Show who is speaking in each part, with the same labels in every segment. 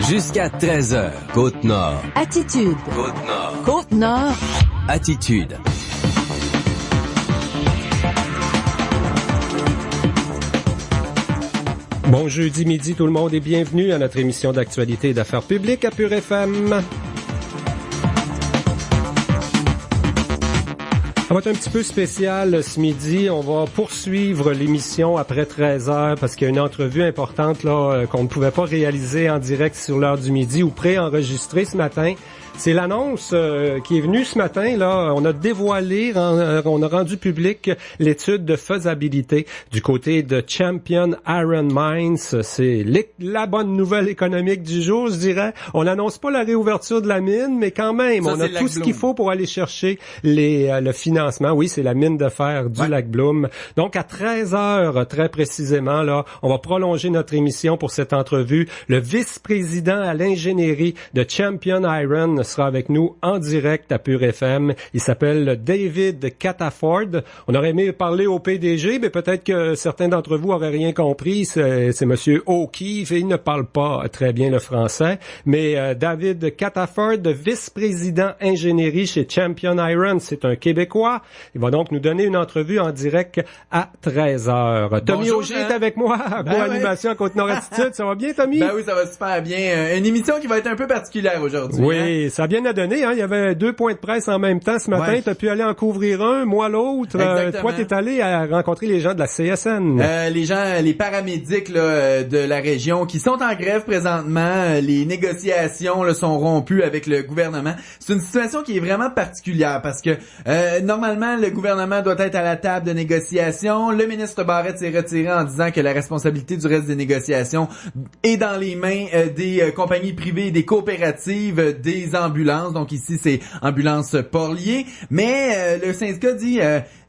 Speaker 1: Jusqu'à 13h, Côte-Nord.
Speaker 2: Attitude.
Speaker 1: Côte-Nord.
Speaker 2: Côte-Nord.
Speaker 1: Attitude.
Speaker 3: Bon jeudi midi tout le monde et bienvenue à notre émission d'actualité et d'affaires publiques à Pure FM. Ça va être un petit peu spécial ce midi. On va poursuivre l'émission après 13h parce qu'il y a une entrevue importante là qu'on ne pouvait pas réaliser en direct sur l'heure du midi ou pré-enregistrée ce matin. C'est l'annonce qui est venue ce matin. Là, on a dévoilé, on a rendu public l'étude de faisabilité du côté de Champion Iron Mines. C'est la bonne nouvelle économique du jour, je dirais. On n'annonce pas la réouverture de la mine, mais quand même, ça, on a tout ce qu'il faut pour aller chercher le financement. Oui, c'est la mine de fer du Lac Bloom. Donc, à 13h, très précisément, là, on va prolonger notre émission pour cette entrevue. Le vice-président à l'ingénierie de Champion Iron sera avec nous en direct à Pure FM. Il s'appelle David Cataford. On aurait aimé parler au PDG, mais peut-être que certains d'entre vous auraient rien compris. C'est Monsieur O'Keefe et il ne parle pas très bien le français. Mais David Cataford, vice-président ingénierie chez Champion Iron, c'est un Québécois. Il va donc nous donner une entrevue en direct à 13h. Tommy Auger est avec moi, co-animation à Côte-Nord Attitude. Ça va bien, Tommy?
Speaker 4: Ben oui, ça va super bien. Une émission qui va être un peu particulière aujourd'hui.
Speaker 3: Oui, ça a bien à donner. Hein? Il y avait 2 points de presse en même temps ce matin. Ouais. Tu as pu aller en couvrir un, moi l'autre. Toi, tu es allé à rencontrer les gens de la CSN.
Speaker 4: Les paramédics là, de la région qui sont en grève présentement. Les négociations là, sont rompues avec le gouvernement. C'est une situation qui est vraiment particulière parce que normalement, le gouvernement doit être à la table de négociation. Le ministre Barrette s'est retiré en disant que la responsabilité du reste des négociations est dans les mains des compagnies privées et des coopératives des ambulances. Donc ici, c'est Ambulance Porlier. Mais le syndicat dit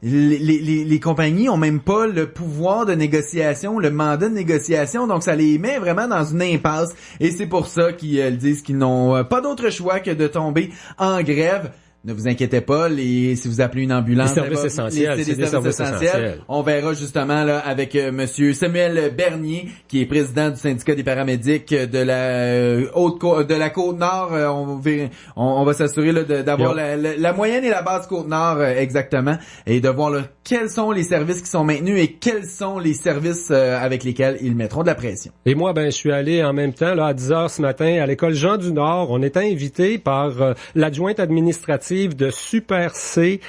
Speaker 4: les compagnies ont même pas le pouvoir de négociation, le mandat de négociation. Donc ça les met vraiment dans une impasse. Et c'est pour ça qu'ils disent qu'ils n'ont pas d'autre choix que de tomber en grève. Ne vous inquiétez pas, si vous appelez une ambulance,
Speaker 3: les services essentiels,
Speaker 4: c'est des services essentiels. On verra justement là avec monsieur Samuel Bernier, qui est président du syndicat des paramédics de la Côte-Nord. On va s'assurer là d'avoir la moyenne et la base Côte-Nord exactement, et de voir là quels sont les services qui sont maintenus et quels sont les services avec lesquels ils mettront de la pression.
Speaker 3: Et moi, je suis allé en même temps là à 10h ce matin à l'école Jean du Nord. On était invité par l'adjointe administrative de Super C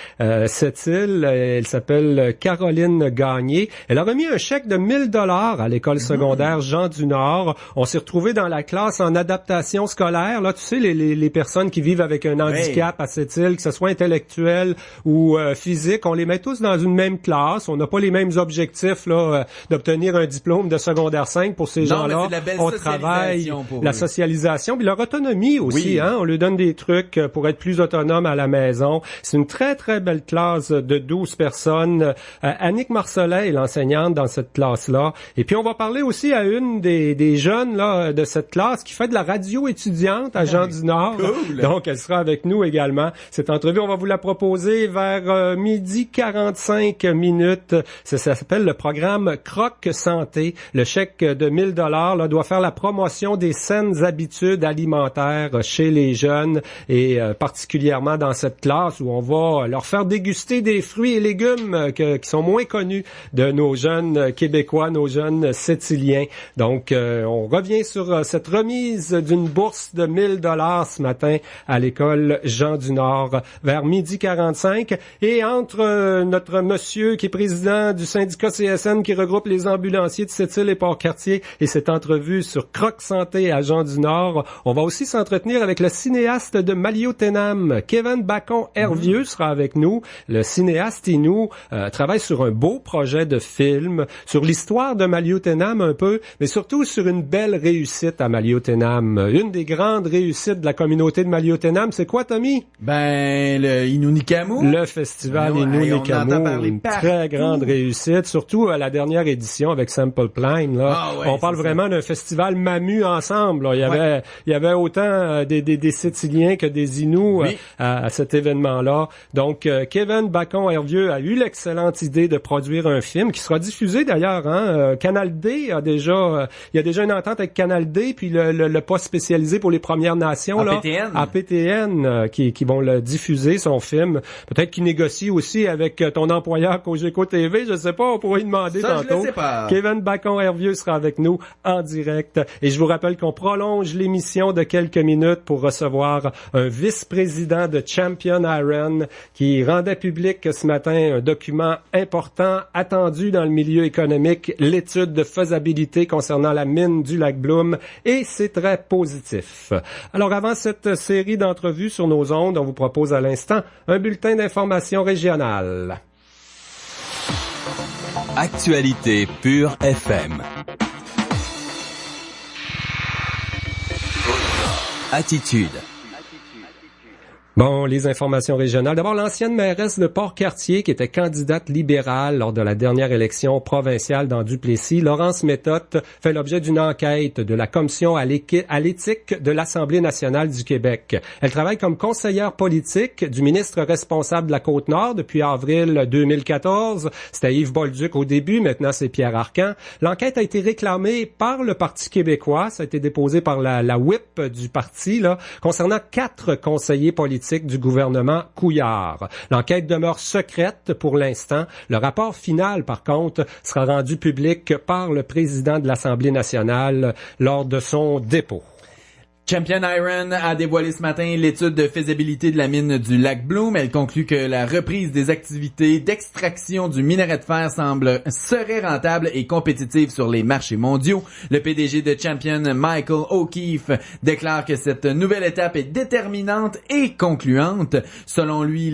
Speaker 3: cette île. Elle s'appelle Caroline Gagné. Elle a remis un chèque de 1000 $ à l'école secondaire Jean du Nord. On s'est retrouvés dans la classe en adaptation scolaire. Là, tu sais, les personnes qui vivent avec un handicap à cette île, que ce soit intellectuel ou physique, on les met tous dans une même classe. On n'a pas les mêmes objectifs là d'obtenir un diplôme de secondaire 5 pour ces gens-là. On travaille la socialisation, puis leur autonomie aussi. Oui. Hein? On leur donne des trucs pour être plus autonome à la maison. C'est une très, très belle classe de 12 personnes. Annick Marcellet est l'enseignante dans cette classe-là. Et puis, on va parler aussi à une des jeunes là de cette classe qui fait de la radio étudiante à Jean du Nord. Cool. Donc, elle sera avec nous également. Cette entrevue, on va vous la proposer vers midi 45 minutes. Ça s'appelle le programme Croc Santé. Le chèque de 1000 $ là, doit faire la promotion des saines habitudes alimentaires chez les jeunes et particulièrement dans cette classe où on va leur faire déguster des fruits et légumes qui sont moins connus de nos jeunes Québécois, nos jeunes Sétiliens. Donc, on revient sur cette remise d'une bourse de 1000 $ ce matin à l'école Jean du Nord vers midi 45. Et entre notre monsieur qui est président du syndicat CSN qui regroupe les ambulanciers de Sept-Îles et Port-Cartier et cette entrevue sur Croc Santé à Jean du Nord, on va aussi s'entretenir avec le cinéaste de Maliotenam, Kevin Bacon-Hervieux sera avec nous. Le cinéaste Inou travaille sur un beau projet de film, sur l'histoire de Maliotenam un peu, mais surtout sur une belle réussite à Maliotenam. Une des grandes réussites de la communauté de Maliotenam, c'est quoi, Tommy?
Speaker 4: Le Inunikamu.
Speaker 3: Le festival Inunikamu. Une très grande réussite, surtout à la dernière édition avec Simple Plan. Là. On parle vraiment d'un festival Mamu ensemble. Là. Il y avait autant des Sétiliens que des Inuits à cet événement-là. Donc, Kevin Bacon-Hervieux a eu l'excellente idée de produire un film qui sera diffusé d'ailleurs. Canal D a déjà, il y a déjà une entente avec Canal D, puis le poste spécialisé pour les Premières Nations, APTN, qui vont le diffuser, son film. Peut-être qu'il négocie aussi avec ton employeur Cogeco TV, je sais pas, on pourrait lui demander tantôt.
Speaker 4: Je le sais pas.
Speaker 3: Kevin Bacon-Hervieux sera avec nous en direct. Et je vous rappelle qu'on prolonge l'émission de quelques minutes pour recevoir un vice-président de Champion Iron qui rendait public ce matin un document important attendu dans le milieu économique, l'étude de faisabilité concernant la mine du lac Bloom, et c'est très positif. Alors avant cette série d'entrevues sur nos ondes, on vous propose à l'instant un bulletin d'information régionale.
Speaker 1: Actualité pure FM. Attitude.
Speaker 3: Bon, les informations régionales. D'abord, l'ancienne mairesse de Port-Cartier, qui était candidate libérale lors de la dernière élection provinciale dans Duplessis, Laurence Méthode, fait l'objet d'une enquête de la Commission à l'éthique de l'Assemblée nationale du Québec. Elle travaille comme conseillère politique du ministre responsable de la Côte-Nord depuis avril 2014. C'était Yves Bolduc au début, maintenant c'est Pierre Arcan. L'enquête a été réclamée par le Parti québécois, ça a été déposé par la whip du parti, concernant 4 conseillers politiques du gouvernement Couillard. L'enquête demeure secrète pour l'instant. Le rapport final, par contre, sera rendu public par le président de l'Assemblée nationale lors de son dépôt.
Speaker 4: Champion Iron a dévoilé ce matin l'étude de faisabilité de la mine du lac Bloom. Elle conclut que la reprise des activités d'extraction du minerai de fer serait rentable et compétitive sur les marchés mondiaux. Le PDG de Champion, Michael O'Keefe, déclare que cette nouvelle étape est déterminante et concluante. Selon lui,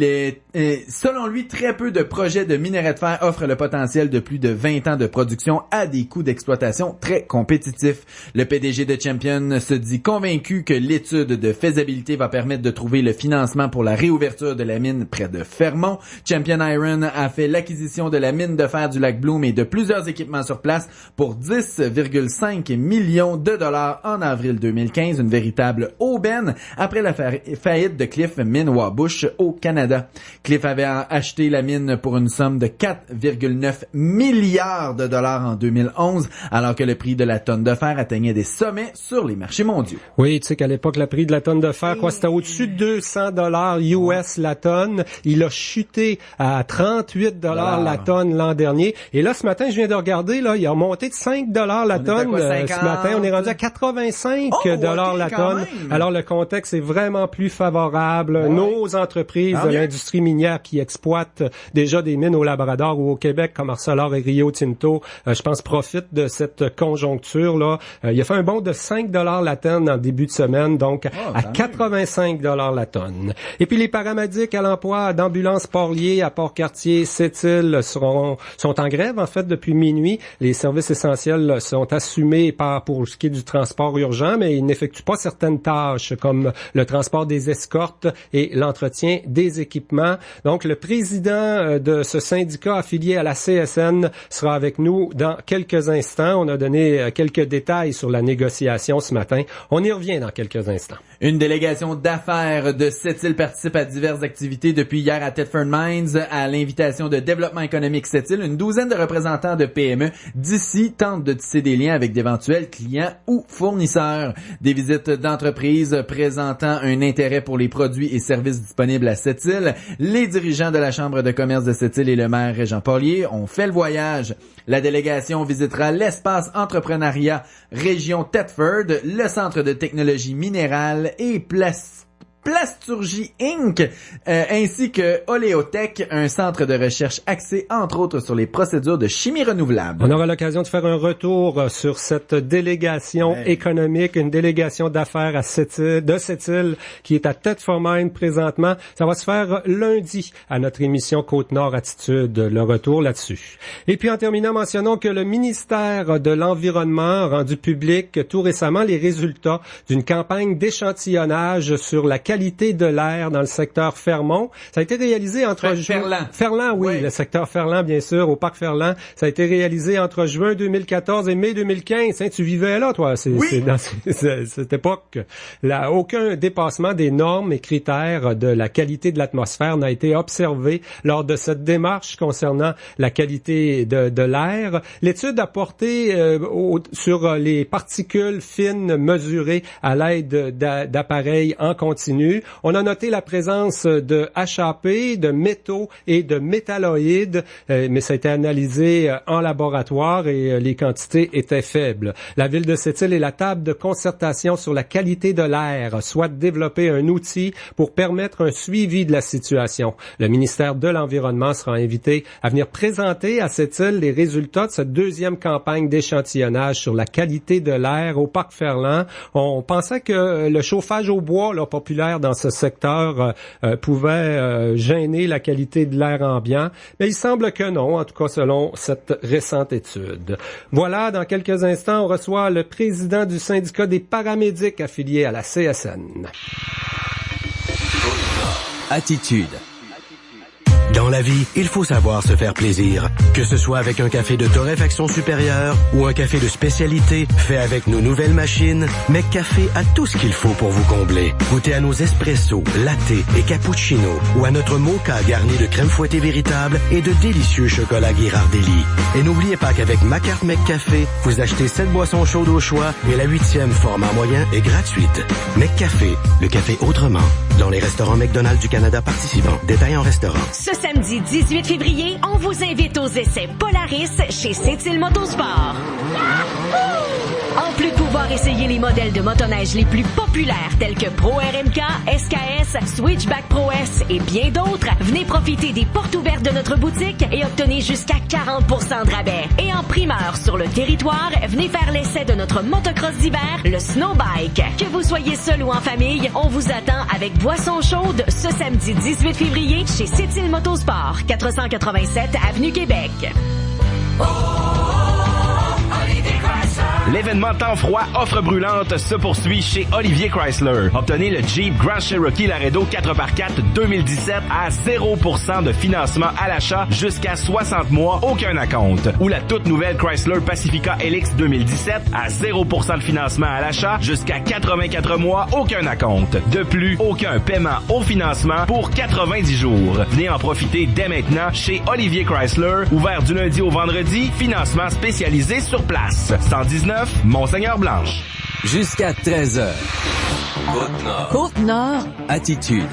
Speaker 4: très peu de projets de minerai de fer offrent le potentiel de plus de 20 ans de production à des coûts d'exploitation très compétitifs. Le PDG de Champion se dit convaincu que l'étude de faisabilité va permettre de trouver le financement pour la réouverture de la mine près de Fermont. Champion Iron a fait l'acquisition de la mine de fer du lac Bloom et de plusieurs équipements sur place pour 10,5 millions de dollars en avril 2015, une véritable aubaine après la faillite de Cliff Mine-Wabush au Canada. Cliff avait acheté la mine pour une somme de 4,9 milliards de dollars en 2011, alors que le prix de la tonne de fer atteignait des sommets sur les marchés mondiaux.
Speaker 3: Oui, tu sais qu'à l'époque, le prix de la tonne de fer, c'était au-dessus de 200 $ US la tonne. Il a chuté à 38 $ la tonne l'an dernier. Et là, ce matin, je viens de regarder, il a monté de 5 $ la tonne. Ce matin, on est rendu à 85 $ la tonne. Même. Alors, le contexte est vraiment plus favorable. Ouais. Nos entreprises de l'industrie minière qui exploitent déjà des mines au Labrador ou au Québec, comme Arcelor et Rio Tinto, je pense, profitent de cette conjoncture-là. Il a fait un bond de 5 $ la tonne en début de semaine, donc à 85 $ la tonne. Et puis les paramedics à l'emploi d'Ambulance Port-Lier à Port-Cartier, Sept-Îles sont en grève en fait depuis minuit. Les services essentiels sont assumés pour ce qui est du transport urgent, mais ils n'effectuent pas certaines tâches comme le transport des escortes et l'entretien des équipements. Donc le président de ce syndicat affilié à la CSN sera avec nous dans quelques instants. On a donné quelques détails sur la négociation ce matin. On y revient dans quelques instants.
Speaker 4: Une délégation d'affaires de Sept-Îles participe à diverses activités depuis hier à Thetford Mines. À l'invitation de Développement économique Sept-Îles, une douzaine de représentants de PME d'ici tentent de tisser des liens avec d'éventuels clients ou fournisseurs. Des visites d'entreprises présentant un intérêt pour les produits et services disponibles à Sept-Îles. Les dirigeants de la Chambre de commerce de Sept-Îles et le maire Régent Port-Lier ont fait le voyage. La délégation visitera l'espace entrepreneuriat région Thetford, le centre de technologie minérale et Plasturgie Inc., ainsi que Oléotech, un centre de recherche axé entre autres sur les procédures de chimie renouvelable.
Speaker 3: On aura l'occasion de faire un retour sur cette délégation économique, une délégation d'affaires de Sept-Îles qui est à Thetford Mines présentement. Ça va se faire lundi à notre émission Côte-Nord Attitude, le retour là-dessus. Et puis en terminant, mentionnons que le ministère de l'Environnement a rendu public tout récemment les résultats d'une campagne d'échantillonnage sur la qualité de l'air dans le secteur Fermont. Ça a été réalisé entre Ferland, oui, le secteur Ferland, bien sûr, au parc Ferland. Ça a été réalisé entre juin 2014 et mai 2015. Hein, tu vivais là, toi, c'est dans cette époque. Là, aucun dépassement des normes et critères de la qualité de l'atmosphère n'a été observé lors de cette démarche concernant la qualité de l'air. L'étude a porté sur les particules fines mesurées à l'aide d'appareils en continu. On a noté la présence de HAP, de métaux et de métalloïdes, mais ça a été analysé en laboratoire et les quantités étaient faibles. La ville de Sept-Îles et la table de concertation sur la qualité de l'air souhaitent développer un outil pour permettre un suivi de la situation. Le ministère de l'Environnement sera invité à venir présenter à Sept-Îles les résultats de cette deuxième campagne d'échantillonnage sur la qualité de l'air au parc Ferland. On pensait que le chauffage au bois, là, populaire dans ce secteur, pouvait gêner la qualité de l'air ambiant, mais il semble que non, en tout cas selon cette récente étude. Voilà, dans quelques instants, on reçoit le président du syndicat des paramédics affilié à la CSN.
Speaker 1: Attitude.
Speaker 2: Dans la vie, il faut savoir se faire plaisir. Que ce soit avec un café de torréfaction supérieure ou un café de spécialité fait avec nos nouvelles machines, McCafé a tout ce qu'il faut pour vous combler. Goûtez à nos espressos, latte et cappuccino ou à notre mocha garni de crème fouettée véritable et de délicieux chocolats Ghirardelli. Et n'oubliez pas qu'avec ma carte McCafé, vous achetez 7 boissons chaudes au choix et la 8e format moyen est gratuite. McCafé, le café autrement. Dans les restaurants McDonald's du Canada participants. Détails en restaurant.
Speaker 5: Ce samedi 18 février, on vous invite aux essais Polaris chez Sept-Îles Motosport. En plus de pouvoir essayer les modèles de motoneige les plus populaires tels que Pro RMK, SKS, Switchback Pro S et bien d'autres, venez profiter des portes ouvertes de notre boutique et obtenez jusqu'à 40% de rabais. Et en primeur sur le territoire, venez faire l'essai de notre motocross d'hiver, le Snowbike. Que vous soyez seul ou en famille, on vous attend avec boissons chaudes ce samedi 18 février chez Sept-Îles Motosport, 487 Avenue Québec.
Speaker 6: L'événement temps froid offre brûlante se poursuit chez Olivier Chrysler. Obtenez le Jeep Grand Cherokee Laredo 4x4 2017 à 0% de financement à l'achat jusqu'à 60 mois, aucun acompte. Ou la toute nouvelle Chrysler Pacifica LX 2017 à 0% de financement à l'achat jusqu'à 84 mois, aucun acompte. De plus, aucun paiement au financement pour 90 jours. Venez en profiter dès maintenant chez Olivier Chrysler, ouvert du lundi au vendredi, financement spécialisé sur place. 119 Monseigneur-Blanche.
Speaker 1: Jusqu'à 13h. Côte-Nord.
Speaker 7: Côte-Nord.
Speaker 1: Attitude.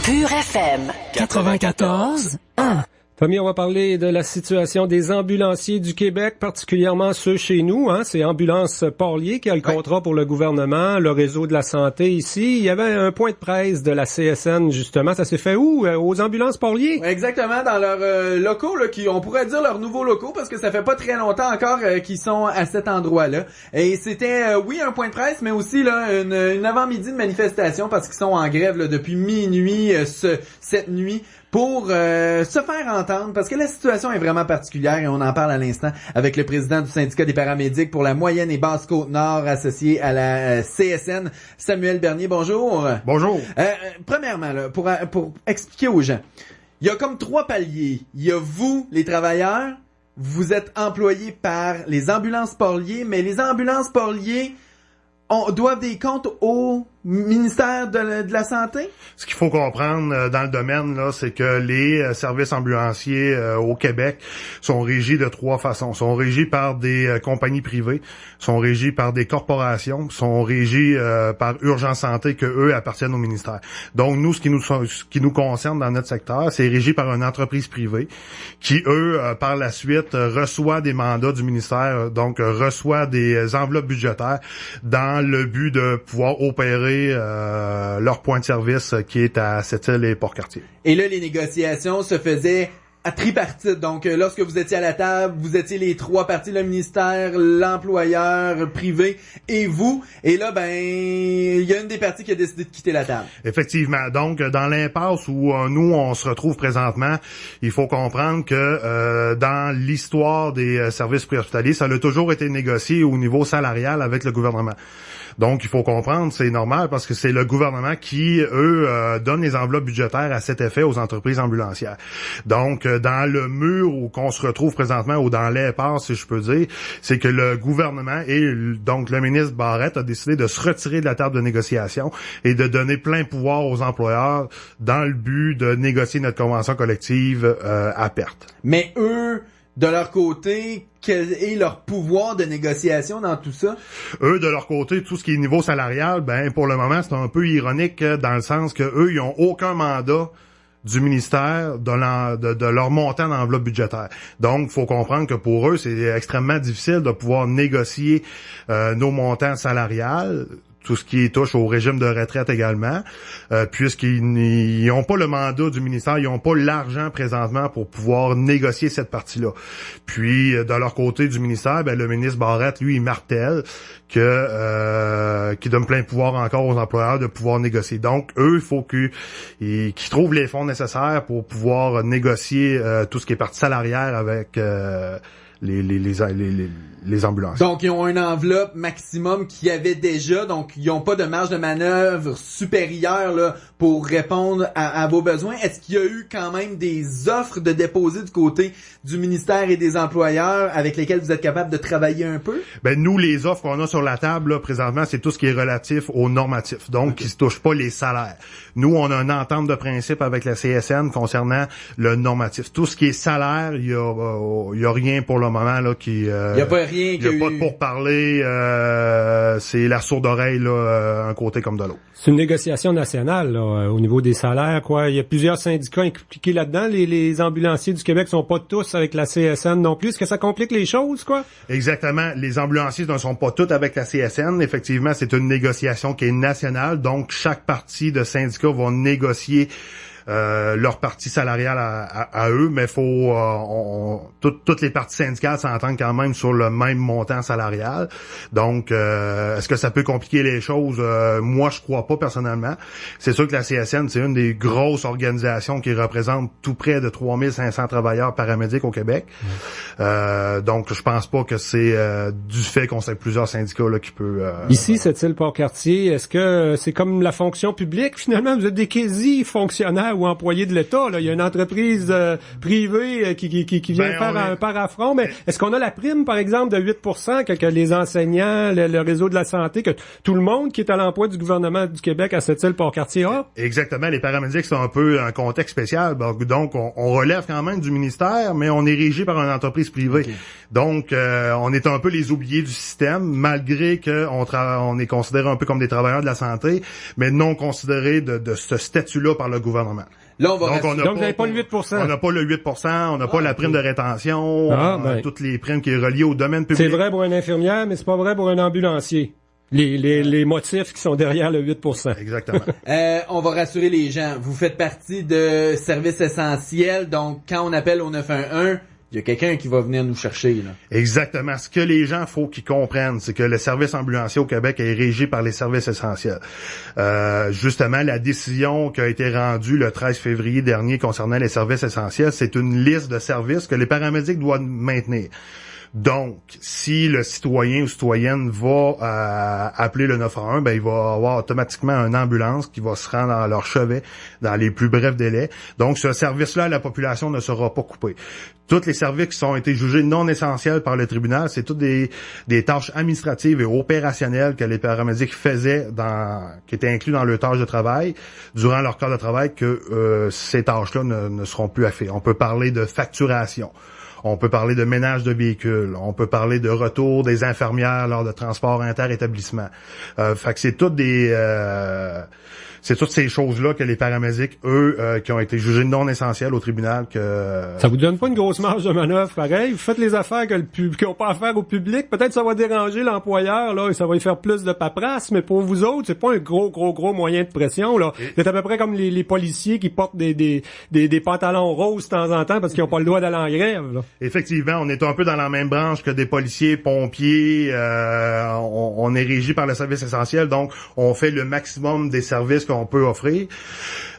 Speaker 7: Pure FM. 94.1.
Speaker 3: Tommy, on va parler de la situation des ambulanciers du Québec, particulièrement ceux chez nous. Hein, c'est Ambulance Porlier qui a le contrat pour le gouvernement, le réseau de la santé ici. Il y avait un point de presse de la CSN, justement. Ça s'est fait où? Aux Ambulances Porlier?
Speaker 4: Exactement, dans leurs locaux, là, on pourrait dire leurs nouveaux locaux, parce que ça fait pas très longtemps encore qu'ils sont à cet endroit-là. Et c'était, oui, un point de presse, mais aussi là une avant-midi de manifestation, parce qu'ils sont en grève là, depuis minuit cette nuit, pour se faire entendre, parce que la situation est vraiment particulière et on en parle à l'instant avec le président du syndicat des paramédics pour la moyenne et basse Côte-Nord associé à la CSN, Samuel Bernier. Bonjour.
Speaker 8: Bonjour.
Speaker 4: Premièrement, là, pour expliquer aux gens, il y a comme 3 paliers. Il y a vous, les travailleurs, vous êtes employés par les ambulances Porlier, mais les ambulances Porlier doivent des comptes au ministère de la Santé?
Speaker 8: Ce qu'il faut comprendre dans le domaine, là, c'est que les services ambulanciers au Québec sont régis de 3 façons. Sont régis par des compagnies privées, sont régis par des corporations, sont régis par Urgence Santé, que eux appartiennent au ministère. Donc, nous, ce qui nous concerne dans notre secteur, c'est régi par une entreprise privée qui, eux, par la suite, reçoit des mandats du ministère, donc reçoit des enveloppes budgétaires dans le but de pouvoir opérer leur point de service qui est à Sept-Îles et Port-Cartier.
Speaker 4: Et là, les négociations se faisaient à tripartite. Donc, lorsque vous étiez à la table, vous étiez les 3 parties, le ministère, l'employeur privé et vous. Et là, il y a une des parties qui a décidé de quitter la table.
Speaker 8: Effectivement. Donc, dans l'impasse où nous, on se retrouve présentement, il faut comprendre que dans l'histoire des services préhospitaliers, ça a toujours été négocié au niveau salarial avec le gouvernement. Donc, il faut comprendre, c'est normal parce que c'est le gouvernement qui, eux, donne les enveloppes budgétaires à cet effet aux entreprises ambulancières. Donc, dans le mur où qu'on se retrouve présentement, ou dans l'impasse, si je peux dire, c'est que le gouvernement et donc le ministre Barrette a décidé de se retirer de la table de négociation et de donner plein pouvoir aux employeurs dans le but de négocier notre convention collective à perte.
Speaker 4: Mais eux, de leur côté, quel est leur pouvoir de négociation dans tout ça?
Speaker 8: Eux, de leur côté, tout ce qui est niveau salarial, ben pour le moment, c'est un peu ironique dans le sens que eux, ils ont aucun mandat du ministère de leur montant d'enveloppe budgétaire. Donc, faut comprendre que pour eux, c'est extrêmement difficile de pouvoir négocier nos montants salariales, tout ce qui touche au régime de retraite également, puisqu'ils n'ont pas le mandat du ministère, ils n'ont pas l'argent présentement pour pouvoir négocier cette partie-là. Puis, de leur côté du ministère, ben, le ministre Barrette, lui, il martèle qui donne plein pouvoir encore aux employeurs de pouvoir négocier. Donc, eux, il faut qu'ils trouvent les fonds nécessaires pour pouvoir négocier tout ce qui est partie salariale avec les ambulances.
Speaker 4: Donc, ils ont une enveloppe maximum qu'ils avaient déjà, donc ils n'ont pas de marge de manœuvre supérieure là, pour répondre à vos besoins. Est-ce qu'il y a eu quand même des offres de déposer du côté du ministère et des employeurs avec lesquels vous êtes capable de travailler un peu?
Speaker 8: Ben nous, les offres qu'on a sur la table là, présentement, c'est tout ce qui est relatif aux normatifs, donc qui se touche pas les salaires. Nous, on a une entente de principe avec la CSN concernant le normatif. Tout ce qui est salaire, il y a rien pour le moment là qui.
Speaker 4: Il y a pas rien.
Speaker 8: Il y a pas de pourparler. C'est la sourde oreille là, un côté comme de l'autre.
Speaker 3: C'est une négociation nationale là, au niveau des salaires, quoi. Il y a plusieurs syndicats impliqués là-dedans. Les ambulanciers du Québec sont pas tous avec la CSN non plus. Est-ce que ça complique les choses, quoi?
Speaker 8: Exactement. Les ambulanciers ne sont pas tous avec la CSN. Effectivement, c'est une négociation qui est nationale. Donc, chaque parti de syndicat va négocier leur partie salariale à eux, mais faut toutes les parties syndicales s'entendent quand même sur le même montant salarial. Donc, est-ce que ça peut compliquer les choses? Moi, je crois pas personnellement. C'est sûr que la CSN, c'est une des grosses organisations qui représente tout près de 3500 travailleurs paramédics au Québec. Donc, je pense pas que c'est du fait qu'on sait plusieurs syndicats là qui peut.
Speaker 3: Ici, cette île Port-Cartier, est-ce que c'est comme la fonction publique finalement? Vous êtes des quasi-fonctionnaires ou employés de l'État, là. Il y a une entreprise privée qui vient faire un par-affront, mais est-ce qu'on a la prime, par exemple, de 8% que les enseignants, le réseau de la santé, que tout le monde qui est à l'emploi du gouvernement du Québec à cette île Port-Cartier a?
Speaker 8: Exactement. Les paramédics sont un peu un contexte spécial. Donc, on relève quand même du ministère, mais on est régi par une entreprise privée. Okay. Donc, on est un peu les oubliés du système, malgré qu'on est considéré un peu comme des travailleurs de la santé, mais non considérés de ce statut-là par le gouvernement.
Speaker 4: Là, on va
Speaker 3: Donc, vous n'avez pas le 8%.
Speaker 8: On n'a pas le 8%, on n'a pas la prime de rétention, toutes les primes qui est reliées au domaine public.
Speaker 3: C'est vrai pour une infirmière, mais c'est pas vrai pour un ambulancier. Les motifs qui sont derrière le 8%.
Speaker 8: Exactement.
Speaker 4: On va rassurer les gens. Vous faites partie de services essentiels, donc quand on appelle au 911, il y a quelqu'un qui va venir nous chercher, là.
Speaker 8: Exactement. Ce que les gens faut qu'ils comprennent, c'est que le service ambulancier au Québec est régi par les services essentiels. Justement, la décision qui a été rendue le 13 février dernier concernant les services essentiels, c'est une liste de services que les paramédics doivent maintenir. Donc, si le citoyen ou citoyenne va appeler le 911, ben il va avoir automatiquement une ambulance qui va se rendre à leur chevet dans les plus brefs délais. Donc, ce service-là, la population ne sera pas coupée. Tous les services qui ont été jugés non essentiels par le tribunal, c'est toutes des tâches administratives et opérationnelles que les paramédics faisaient qui étaient inclus dans leur tâche de travail durant leur corps de travail, que ces tâches-là ne seront plus à faire. On peut parler de facturation. On peut parler de ménage de véhicules. On peut parler de retour des infirmières lors de transport inter-établissement. Fait que c'est toutes ces choses-là que les paramédics, eux, qui ont été jugés non essentiels au tribunal, que...
Speaker 3: Ça vous donne pas une grosse marge de manœuvre, pareil? Vous faites les affaires qui n'ont pas à faire au public. Peut-être ça va déranger l'employeur, là, et ça va lui faire plus de paperasse, mais pour vous autres, c'est pas un gros moyen de pression, là. Vous êtes à peu près comme les policiers qui portent des pantalons roses de temps en temps parce qu'ils n'ont pas le droit d'aller en grève, là.
Speaker 8: Effectivement, on est un peu dans la même branche que des policiers, pompiers. On on est régi par le service essentiel, donc on fait le maximum des services qu'on peut offrir.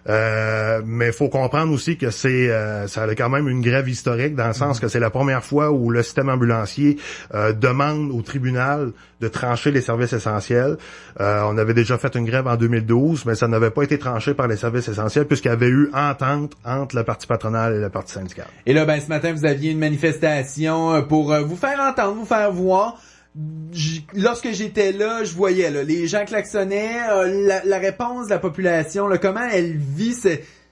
Speaker 8: Mais il faut comprendre aussi que ça a quand même une grève historique dans le sens que c'est la première fois où le système ambulancier demande au tribunal de trancher les services essentiels. On avait déjà fait une grève en 2012, mais ça n'avait pas été tranché par les services essentiels puisqu'il y avait eu entente entre la partie patronale et la partie syndicale.
Speaker 4: Et là, ce matin, vous aviez une manifestation pour vous faire entendre, vous faire voir. Lorsque j'étais là, je voyais les gens klaxonnaient, la réponse de la population, comment elle vit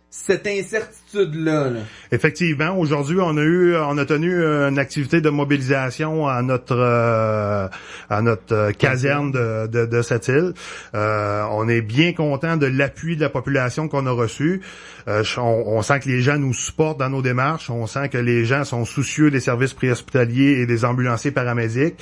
Speaker 4: cette incertitude-là.
Speaker 8: Effectivement, aujourd'hui, on a tenu une activité de mobilisation à notre caserne de cette île. On est bien content de l'appui de la population qu'on a reçu. On sent que les gens nous supportent dans nos démarches. On sent que les gens sont soucieux des services préhospitaliers et des ambulanciers paramédics.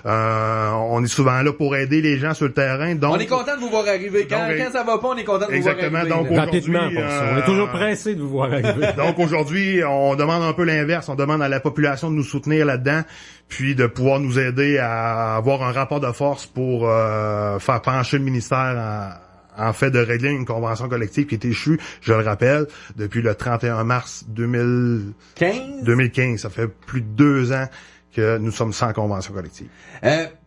Speaker 8: On est souvent là pour aider les gens sur le terrain. Donc,
Speaker 4: on est content de vous voir arriver. Quand ça va pas, on est content de vous voir arriver.
Speaker 8: Exactement. Donc
Speaker 3: rapidement, on est toujours pressé de vous voir arriver.
Speaker 8: Donc aujourd'hui, on demande un peu l'inverse. On demande à la population de nous soutenir là-dedans, puis de pouvoir nous aider à avoir un rapport de force pour faire pencher le ministère en fait de régler une convention collective qui est échue, je le rappelle, depuis le 31 mars 2015. Ça fait plus de 2 ans que nous sommes sans convention collective.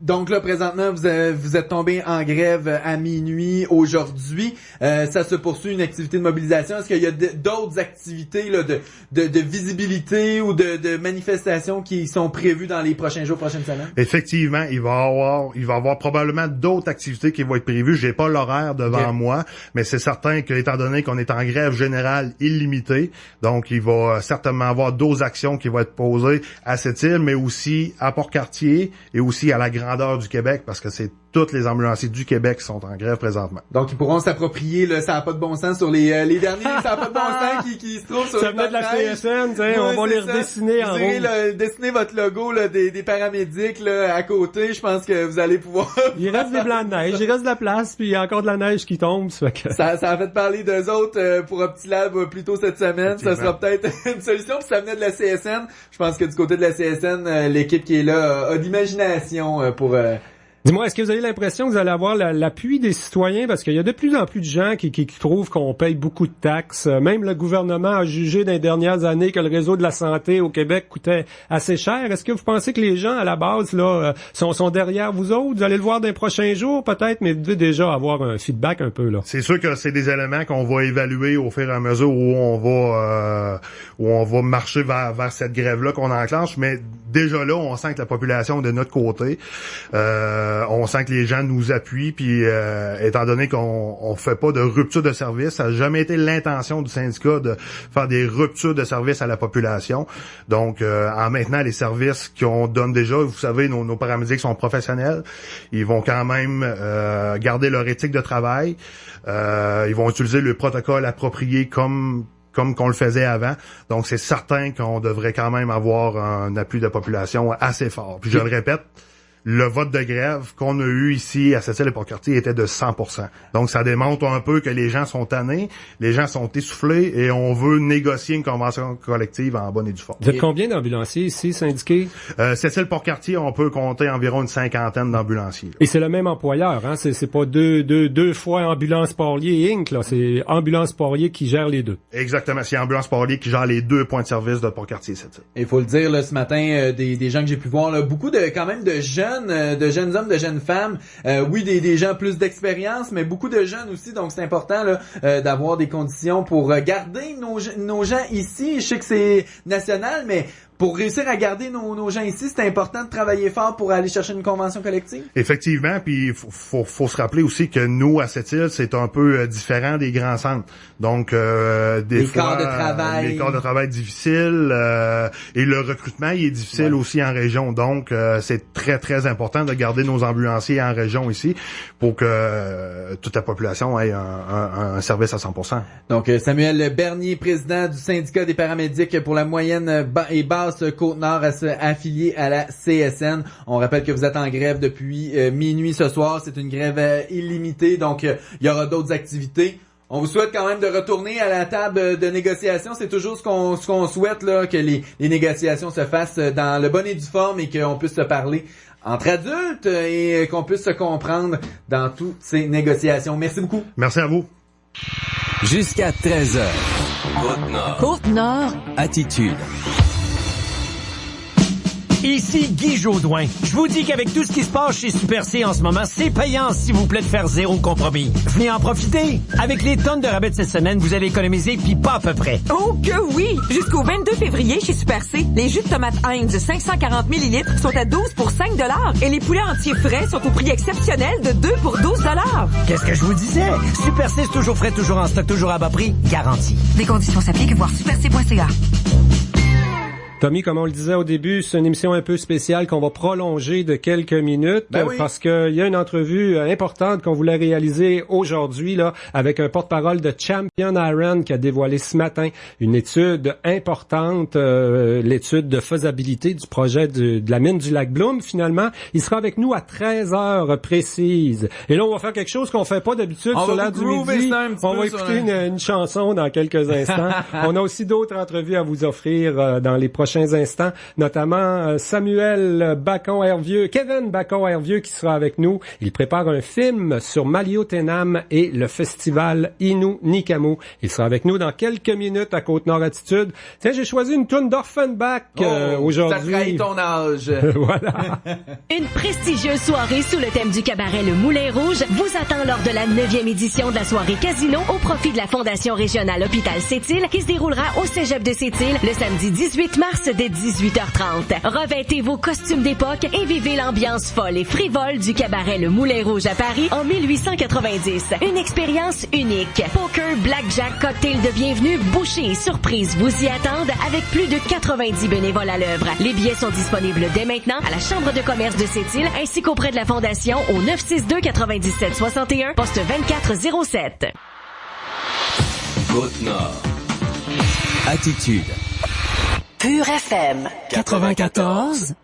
Speaker 4: Donc là, présentement, vous êtes tombé en grève à minuit aujourd'hui. Ça se poursuit, une activité de mobilisation. Est-ce qu'il y a d'autres activités là, de visibilité ou de manifestations qui sont prévues dans les prochains jours, prochaines semaines?
Speaker 8: Effectivement, il va y avoir probablement d'autres activités qui vont être prévues. J'ai pas l'horaire devant moi, mais c'est certain que, étant donné qu'on est en grève générale illimitée, donc il va certainement avoir d'autres actions qui vont être posées à cette île, mais aussi à Port-Cartier et aussi à la grandeur du Québec, parce que c'est tous les ambulanciers du Québec qui sont en grève présentement.
Speaker 4: Donc, ils pourront s'approprier, ça n'a pas de bon sens sur les derniers, ça n'a pas de bon sens qui se trouvent sur
Speaker 3: ça venait de la CSN, on va les redessiner en rouge.
Speaker 4: Dessiner votre logo des paramédics là, à côté, je pense que vous allez pouvoir...
Speaker 3: Il reste des blancs de neige, il reste de la place, puis il y a encore de la neige qui tombe. Ça
Speaker 4: a fait parler d'eux autres pour OptiLab plus tôt cette semaine. Ça sera peut-être une solution, puis ça venait de la CSN. Je pense que du côté de la CSN, l'équipe qui est là a d'imagination pour...
Speaker 3: Dis-moi, est-ce que vous avez l'impression que vous allez avoir l'appui des citoyens? Parce qu'il y a de plus en plus de gens qui trouvent qu'on paye beaucoup de taxes. Même le gouvernement a jugé dans les dernières années que le réseau de la santé au Québec coûtait assez cher. Est-ce que vous pensez que les gens, à la base, là, sont derrière vous autres? Vous allez le voir dans les prochains jours, peut-être, mais vous devez déjà avoir un feedback un peu, là.
Speaker 8: C'est sûr que c'est des éléments qu'on va évaluer au fur et à mesure où on va marcher vers cette grève-là qu'on enclenche, mais déjà là, on sent que la population est de notre côté. On sent que les gens nous appuient, puis étant donné qu'on fait pas de rupture de service, ça n'a jamais été l'intention du syndicat de faire des ruptures de service à la population. Donc, en maintenant les services qu'on donne déjà, vous savez, nos paramédics sont professionnels. Ils vont quand même garder leur éthique de travail. Ils vont utiliser le protocole approprié comme qu'on le faisait avant. Donc, c'est certain qu'on devrait quand même avoir un appui de la population assez fort. Puis, je le répète, le vote de grève qu'on a eu ici à Sept-Îles et Port-Cartier était de 100%. Donc, ça démontre un peu que les gens sont tannés, les gens sont essoufflés et on veut négocier une convention collective en bonne et due forme.
Speaker 3: Vous êtes combien d'ambulanciers ici, syndiqués?
Speaker 8: Sept-Îles et Port-Cartier, on peut compter environ une 50aine d'ambulanciers. Là.
Speaker 3: Et c'est le même employeur, hein? C'est pas deux fois Ambulance Porlier Inc., là. C'est Ambulance Porlier qui gère les deux.
Speaker 8: Exactement. C'est Ambulance Porlier qui gère les 2 points de service de Port-Cartier et Sept-Îles.
Speaker 4: Il faut le dire, là, ce matin, des gens que j'ai pu voir, là, beaucoup quand même de jeunes hommes, de jeunes femmes, oui, des gens plus d'expérience, mais beaucoup de jeunes aussi, donc c'est important là, d'avoir des conditions pour garder nos gens ici. Je sais que c'est national, mais pour réussir à garder nos gens ici, c'est important de travailler fort pour aller chercher une convention collective.
Speaker 8: Effectivement, puis il faut se rappeler aussi que nous, à cette île, c'est un peu différent des grands centres. Donc, des fois, les corps de travail difficiles et le recrutement, il est difficile aussi en région. Donc, c'est très, très important de garder nos ambulanciers en région ici pour que toute la population ait un service à 100%. Donc,
Speaker 4: Samuel Bernier, président du syndicat des paramédics pour la moyenne et basse Côte-Nord, affilié à la CSN. On rappelle que vous êtes en grève depuis minuit ce soir. C'est une grève illimitée, donc il y aura d'autres activités. On vous souhaite quand même de retourner à la table de négociation. C'est toujours ce qu'on souhaite, là, que les négociations se fassent dans le bon et due forme et qu'on puisse se parler entre adultes et qu'on puisse se comprendre dans toutes ces négociations. Merci beaucoup.
Speaker 8: Merci à vous.
Speaker 1: Jusqu'à 13h. Côte-Nord.
Speaker 7: Côte-Nord.
Speaker 1: Attitude.
Speaker 9: Ici Guy Jodoin. Je vous dis qu'avec tout ce qui se passe chez Super C en ce moment, c'est payant, s'il vous plaît, de faire zéro compromis. Venez en profiter. Avec les tonnes de rabais de cette semaine, vous allez économiser, puis pas à peu près.
Speaker 10: Oh que oui! Jusqu'au 22 février chez Super C, les jus de tomates Heinz 540 ml sont à 12 pour 5 $ et les poulets entiers frais sont au prix exceptionnel de 2 pour 12 $.
Speaker 9: Qu'est-ce que je vous disais? Super C, c'est toujours frais, toujours en stock, toujours à bas prix, garanti.
Speaker 10: Des conditions s'appliquent, voir superc.ca.
Speaker 3: Tommy, comme on le disait au début, c'est une émission un peu spéciale qu'on va prolonger de quelques minutes parce que il y a une entrevue importante qu'on voulait réaliser aujourd'hui là avec un porte-parole de Champion Iron qui a dévoilé ce matin une étude importante, l'étude de faisabilité du projet de la mine du lac Bloom. Finalement, il sera avec nous à 13h précises. Et là, on va faire quelque chose qu'on fait pas d'habitude sur l'heure du midi. On va écouter une chanson dans quelques instants. On a aussi d'autres entrevues à vous offrir dans les prochains instants, notamment Samuel Bacon-Hervieux, Kevin Bacon-Hervieux qui sera avec nous. Il prépare un film sur Maliotenam et le festival Innu Nikamu. Il sera avec nous dans quelques minutes à Côte-Nord Attitude. Tiens, j'ai choisi une toune d'Offenbach aujourd'hui.
Speaker 4: Ça trahit ton âge.
Speaker 3: Voilà.
Speaker 5: Une prestigieuse soirée sous le thème du cabaret Le Moulin Rouge vous attend lors de la 9e édition de la soirée Casino au profit de la Fondation régionale Hôpital Sept-Îles qui se déroulera au Cégep de Sept-Îles le samedi 18 mars dès 18h30. Revêtez vos costumes d'époque et vivez l'ambiance folle et frivole du cabaret Le Moulin Rouge à Paris en 1890. Une expérience unique. Poker, blackjack, cocktail de bienvenue, bouchées et surprises vous y attendent avec plus de 90 bénévoles à l'œuvre. Les billets sont disponibles dès maintenant à la Chambre de commerce de Sept-Îles ainsi qu'auprès de la Fondation au 962-97-61, poste 2407.
Speaker 1: Côte-Nord. Attitude.
Speaker 7: Pur FM 94.1.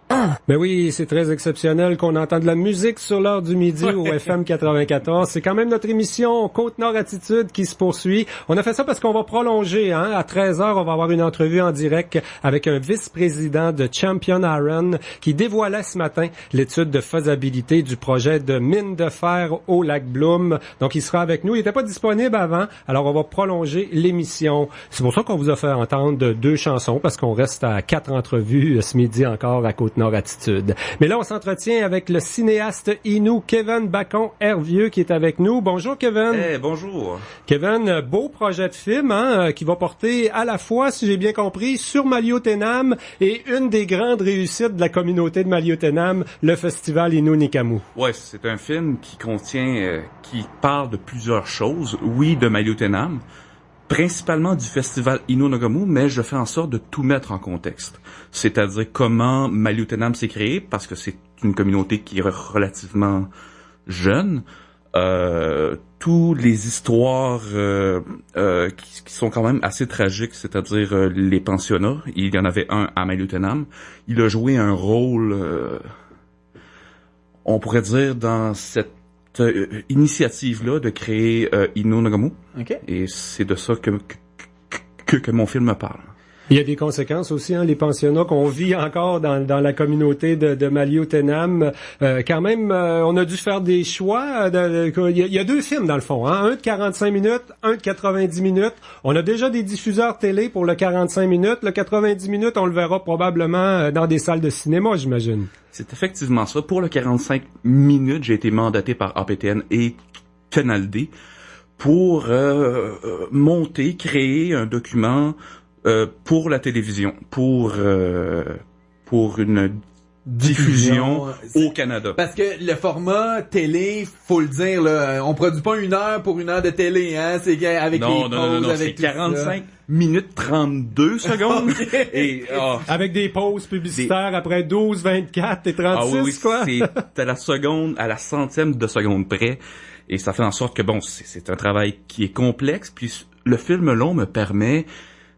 Speaker 3: Mais oui, c'est très exceptionnel qu'on entende de la musique sur l'heure du midi au FM 94. C'est quand même notre émission Côte-Nord Attitude qui se poursuit. On a fait ça parce qu'on va prolonger, à 13h, on va avoir une entrevue en direct avec un vice-président de Champion Iron qui dévoilait ce matin l'étude de faisabilité du projet de mine de fer au lac Bloom. Donc, il sera avec nous. Il n'était pas disponible avant, alors on va prolonger l'émission. C'est pour ça qu'on vous a fait entendre 2 chansons parce qu'on reste à 4 entrevues ce midi encore à Côte-Nord Attitude. Mais là, on s'entretient avec le cinéaste Innu, Kevin Bacon-Hervieux, qui est avec nous. Bonjour, Kevin.
Speaker 11: Bonjour.
Speaker 3: Kevin, beau projet de film, qui va porter à la fois, si j'ai bien compris, sur Maliotenam et une des grandes réussites de la communauté de Maliotenam, le festival Innu Nikamu.
Speaker 11: Ouais, c'est un film qui contient, qui parle de plusieurs choses. Oui, de Maliotenam, principalement du festival Innu Nikamu, mais je fais en sorte de tout mettre en contexte. C'est-à-dire comment Maliotenam s'est créé, parce que c'est une communauté qui est relativement jeune. Toutes les histoires qui sont quand même assez tragiques, c'est-à-dire les pensionnats. Il y en avait un à Maliotenam. Il a joué un rôle, on pourrait dire, dans cette initiative-là de créer Innu Nikamu.
Speaker 4: Okay.
Speaker 11: Et c'est de ça que mon film me parle.
Speaker 3: Il y a des conséquences aussi, les pensionnats qu'on vit encore dans la communauté de Maliotenam. Quand même, on a dû faire des choix. Il y a 2 films dans le fond, un de 45 minutes, un de 90 minutes. On a déjà des diffuseurs télé pour le 45 minutes. Le 90 minutes, on le verra probablement dans des salles de cinéma, j'imagine.
Speaker 11: C'est effectivement ça. Pour le 45 minutes, j'ai été mandaté par APTN et Canal D pour créer un document pour la télévision, pour une diffusion au Canada.
Speaker 4: Parce que le format télé, faut le dire, là, on produit pas 1 heure pour 1 heure de télé, c'est avec les pauses,
Speaker 11: non,
Speaker 4: avec
Speaker 11: c'est 45 minutes 32 secondes.
Speaker 3: Okay.
Speaker 11: Et,
Speaker 3: avec des pauses publicitaires après 12, 24 et 36, quoi.
Speaker 11: C'est à la seconde, à la centième de seconde près. Et ça fait en sorte que, c'est un travail qui est complexe. Puis le film long me permet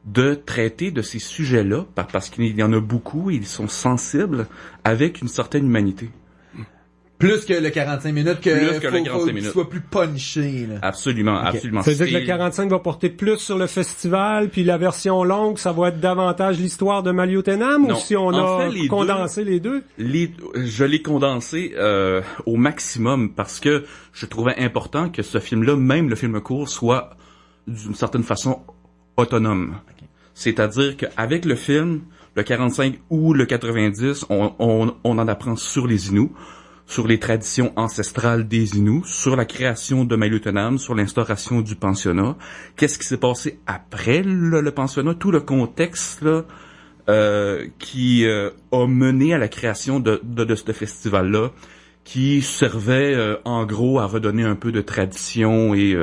Speaker 11: de traiter de ces sujets-là, parce qu'il y en a beaucoup, ils sont sensibles, avec une certaine humanité.
Speaker 4: Plus que le 45 minutes
Speaker 11: Plus que le 45 minutes.
Speaker 4: Qu'il soit plus punché, là.
Speaker 11: Absolument,
Speaker 4: Okay.
Speaker 11: absolument.
Speaker 3: Ça veut dire que le 45 va porter plus sur le festival, puis la version longue, ça va être davantage l'histoire de Maliotenam, ou si on a condensé les deux?
Speaker 11: Je l'ai condensé au maximum parce que je trouvais important que ce film-là, même le film court, soit d'une certaine façon autonome. Okay. C'est-à-dire qu'avec le film, le 45 ou le 90, on en apprend sur les Inuits, sur les traditions ancestrales des Inuits, sur la création de Maliotenam, sur l'instauration du pensionnat. Qu'est-ce qui s'est passé après le pensionnat? Tout le contexte là, qui a mené à la création de ce festival-là, qui servait en gros à redonner un peu de tradition et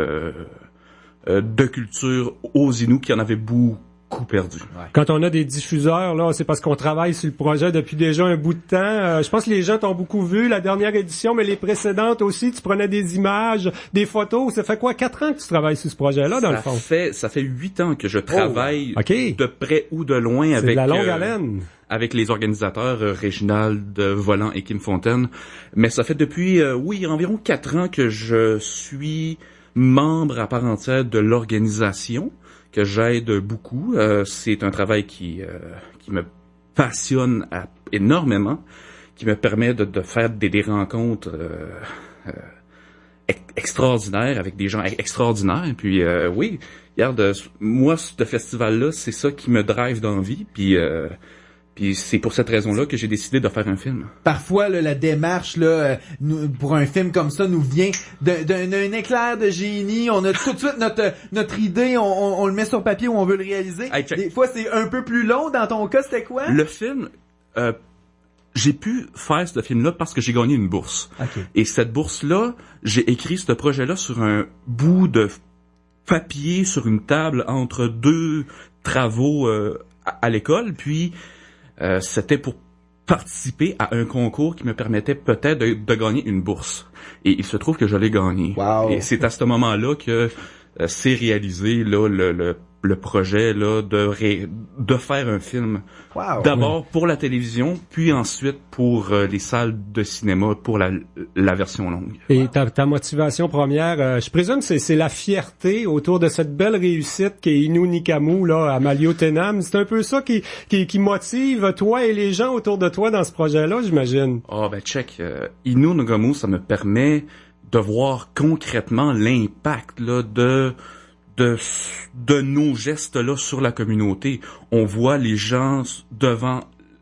Speaker 11: de culture aux Inuits qui en avaient beaucoup perdu.
Speaker 3: Ouais. Quand on a des diffuseurs, là, c'est parce qu'on travaille sur le projet depuis déjà un bout de temps. Je pense que les gens t'ont beaucoup vu, la dernière édition, mais les précédentes aussi, tu prenais des images, des photos. Ça fait quoi, 4 ans que tu travailles sur ce projet-là, dans le fond?
Speaker 11: Ça fait 8 ans que je travaille de près ou de loin avec...
Speaker 3: C'est de la longue haleine.
Speaker 11: Avec les organisateurs Réginald Volant et Kim Fontaine. Mais ça fait depuis, environ 4 ans que je suis membre à part entière de l'organisation, que j'aide beaucoup. C'est un travail qui me passionne énormément, qui me permet de faire des rencontres extraordinaires avec des gens extraordinaires. Et puis oui, regarde, moi, ce festival-là, c'est ça qui me drive dans la vie. Puis c'est pour cette raison-là que j'ai décidé de faire un film.
Speaker 4: Parfois, là, la démarche là, pour un film comme ça nous vient d'un éclair de génie. On a tout de suite notre idée, on le met sur papier où on veut le réaliser. Hey, des fois, c'est un peu plus long. Dans ton cas, c'était quoi?
Speaker 11: Le film, j'ai pu faire ce film-là parce que j'ai gagné une bourse. Okay. Et cette bourse-là, j'ai écrit ce projet-là sur un bout de papier, sur une table, entre 2 travaux à l'école, puis... c'était pour participer à un concours qui me permettait peut-être de gagner une bourse. Et il se trouve que je l'ai gagné.
Speaker 4: Wow.
Speaker 11: Et c'est à ce moment-là que s'est réalisé là, le projet là, de faire un film.
Speaker 4: Wow.
Speaker 11: D'abord pour la télévision, puis ensuite pour les salles de cinéma, pour la version longue.
Speaker 3: Et ta motivation première, je présume c'est la fierté autour de cette belle réussite qu'est Innu Nikamu là, à Maliotenam. C'est un peu ça qui motive toi et les gens autour de toi dans ce projet-là, j'imagine.
Speaker 11: Check. Innu Nikamu, ça me permet de voir concrètement l'impact là de nos gestes-là sur la communauté. On voit les gens devant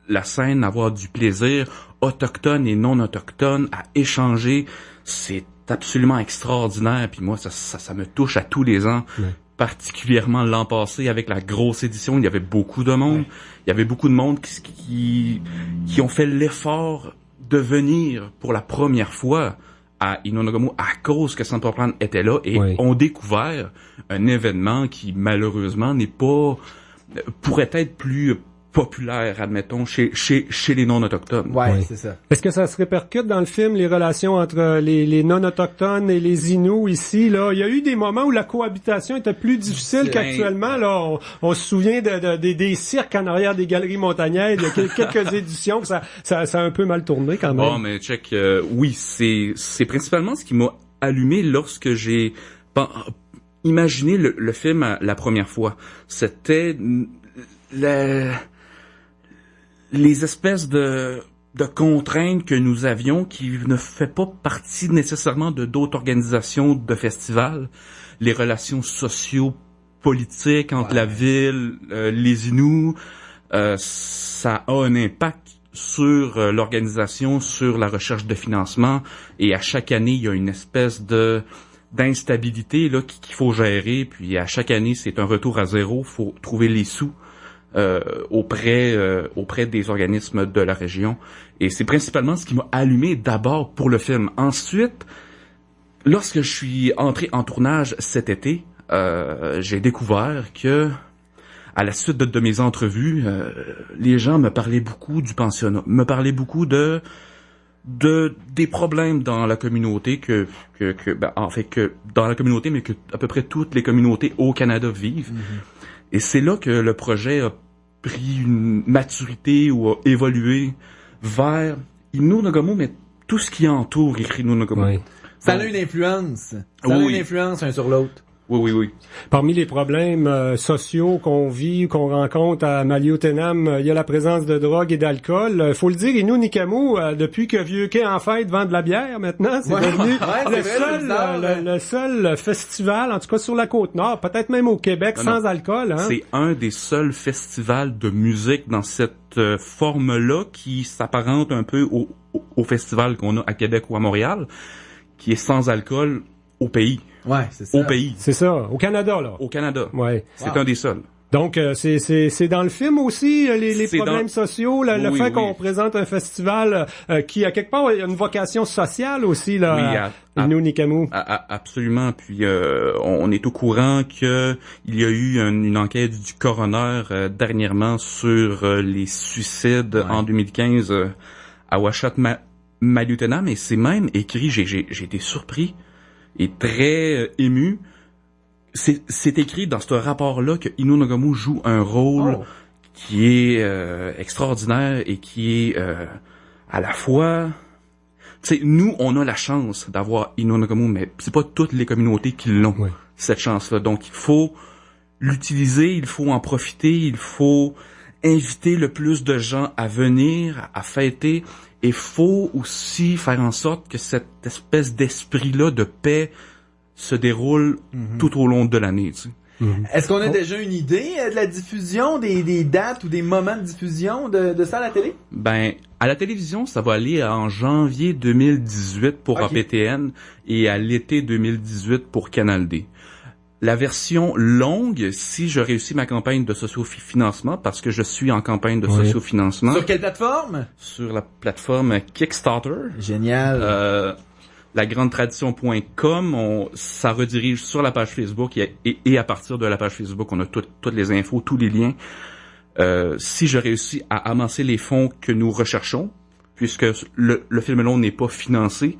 Speaker 11: la scène avoir du plaisir, autochtones et non autochtones, à échanger. C'est absolument extraordinaire. Puis moi, ça me touche à tous les ans. Ouais. Particulièrement l'an passé, avec la grosse édition, il y avait beaucoup de monde. Ouais. Il y avait beaucoup de monde qui ont fait l'effort de venir pour la première fois à Innu Nikamu à cause que Central Plan était là et ont découvert un événement qui malheureusement pourrait être plus populaire, admettons, chez les non-autochtones.
Speaker 4: Ouais, c'est ça.
Speaker 3: Est-ce que ça se répercute dans le film, les relations entre les non-autochtones et les Inuits ici, là? Il y a eu des moments où la cohabitation était plus difficile qu'actuellement, là. On se souvient des cirques en arrière des galeries montagnaises. Il y a quelques éditions que ça a un peu mal tourné quand même.
Speaker 11: Oh, mais check, oui, c'est principalement ce qui m'a allumé lorsque j'ai imaginé le film la première fois. C'était les espèces de contraintes que nous avions qui ne fait pas partie nécessairement de d'autres organisations de festivals, les relations socio-politiques entre la ville, les Inuits, ça a un impact sur l'organisation, sur la recherche de financement, et à chaque année, il y a une espèce d'instabilité là qu'il faut gérer, puis à chaque année, c'est un retour à zéro, faut trouver les sous auprès des organismes de la région. Et c'est principalement ce qui m'a allumé d'abord pour le film. Ensuite, lorsque je suis entré en tournage cet été, j'ai découvert que, à la suite de mes entrevues, les gens me parlaient beaucoup du pensionnat, me parlaient beaucoup des problèmes dans la communauté que dans la communauté, mais que à peu près toutes les communautés au Canada vivent. Mm-hmm. Et c'est là que le projet a pris une maturité ou a évolué vers Innu Nikamu, mais tout ce qui entoure Innu no Komo.
Speaker 3: Oui.
Speaker 4: Ça a une influence. Ça a une influence un sur l'autre.
Speaker 11: Oui.
Speaker 3: Parmi les problèmes sociaux qu'on vit, qu'on rencontre à Maliotenam, il y a la présence de drogue et d'alcool. Faut le dire, Innu no Komo, depuis que Vieux Quai en fête vend de la bière, maintenant, c'est devenu le seul festival, en tout cas sur la Côte-Nord, peut-être même au Québec, sans alcool. Hein?
Speaker 11: C'est un des seuls festivals de musique dans cette forme-là qui s'apparente un peu au festival qu'on a à Québec ou à Montréal, qui est sans alcool au pays.
Speaker 4: Ouais, c'est ça.
Speaker 11: Au pays.
Speaker 3: C'est ça, au Canada, là.
Speaker 11: Au Canada.
Speaker 3: Ouais.
Speaker 11: C'est un des seuls.
Speaker 3: Donc, c'est dans le film aussi, les problèmes sociaux, le fait qu'on présente un festival qui, à quelque part, a une vocation sociale aussi, là, Innu no Komo.
Speaker 11: Absolument. Puis, on est au courant que il y a eu une enquête du coroner dernièrement sur les suicides en 2015 à Uashat Maliotenam, et c'est même écrit, j'ai été surpris et très ému. C'est écrit dans ce rapport-là que Innu no Komo joue un rôle qui est extraordinaire et qui est à la fois... Tu sais, nous, on a la chance d'avoir Innu no Komo, mais c'est pas toutes les communautés qui l'ont, cette chance-là. Donc, il faut l'utiliser, il faut en profiter, il faut inviter le plus de gens à venir, à fêter. Et faut aussi faire en sorte que cette espèce d'esprit-là de paix se déroule tout au long de l'année. Tu sais.
Speaker 4: Est-ce qu'on a déjà une idée de la diffusion, des dates ou des moments de diffusion de ça à la télé?
Speaker 11: Ben, à la télévision, ça va aller en janvier 2018 pour APTN et à l'été 2018 pour Canal D. La version longue, si je réussis ma campagne de sociofinancement, parce que je suis en campagne de sociofinancement.
Speaker 4: Sur quelle plateforme?
Speaker 11: Sur la plateforme Kickstarter.
Speaker 4: Génial.
Speaker 11: Lagrandetradition.com, ça redirige sur la page Facebook et à partir de la page Facebook, on a toutes les infos, tous les liens. Si je réussis à amasser les fonds que nous recherchons, puisque le film long n'est pas financé,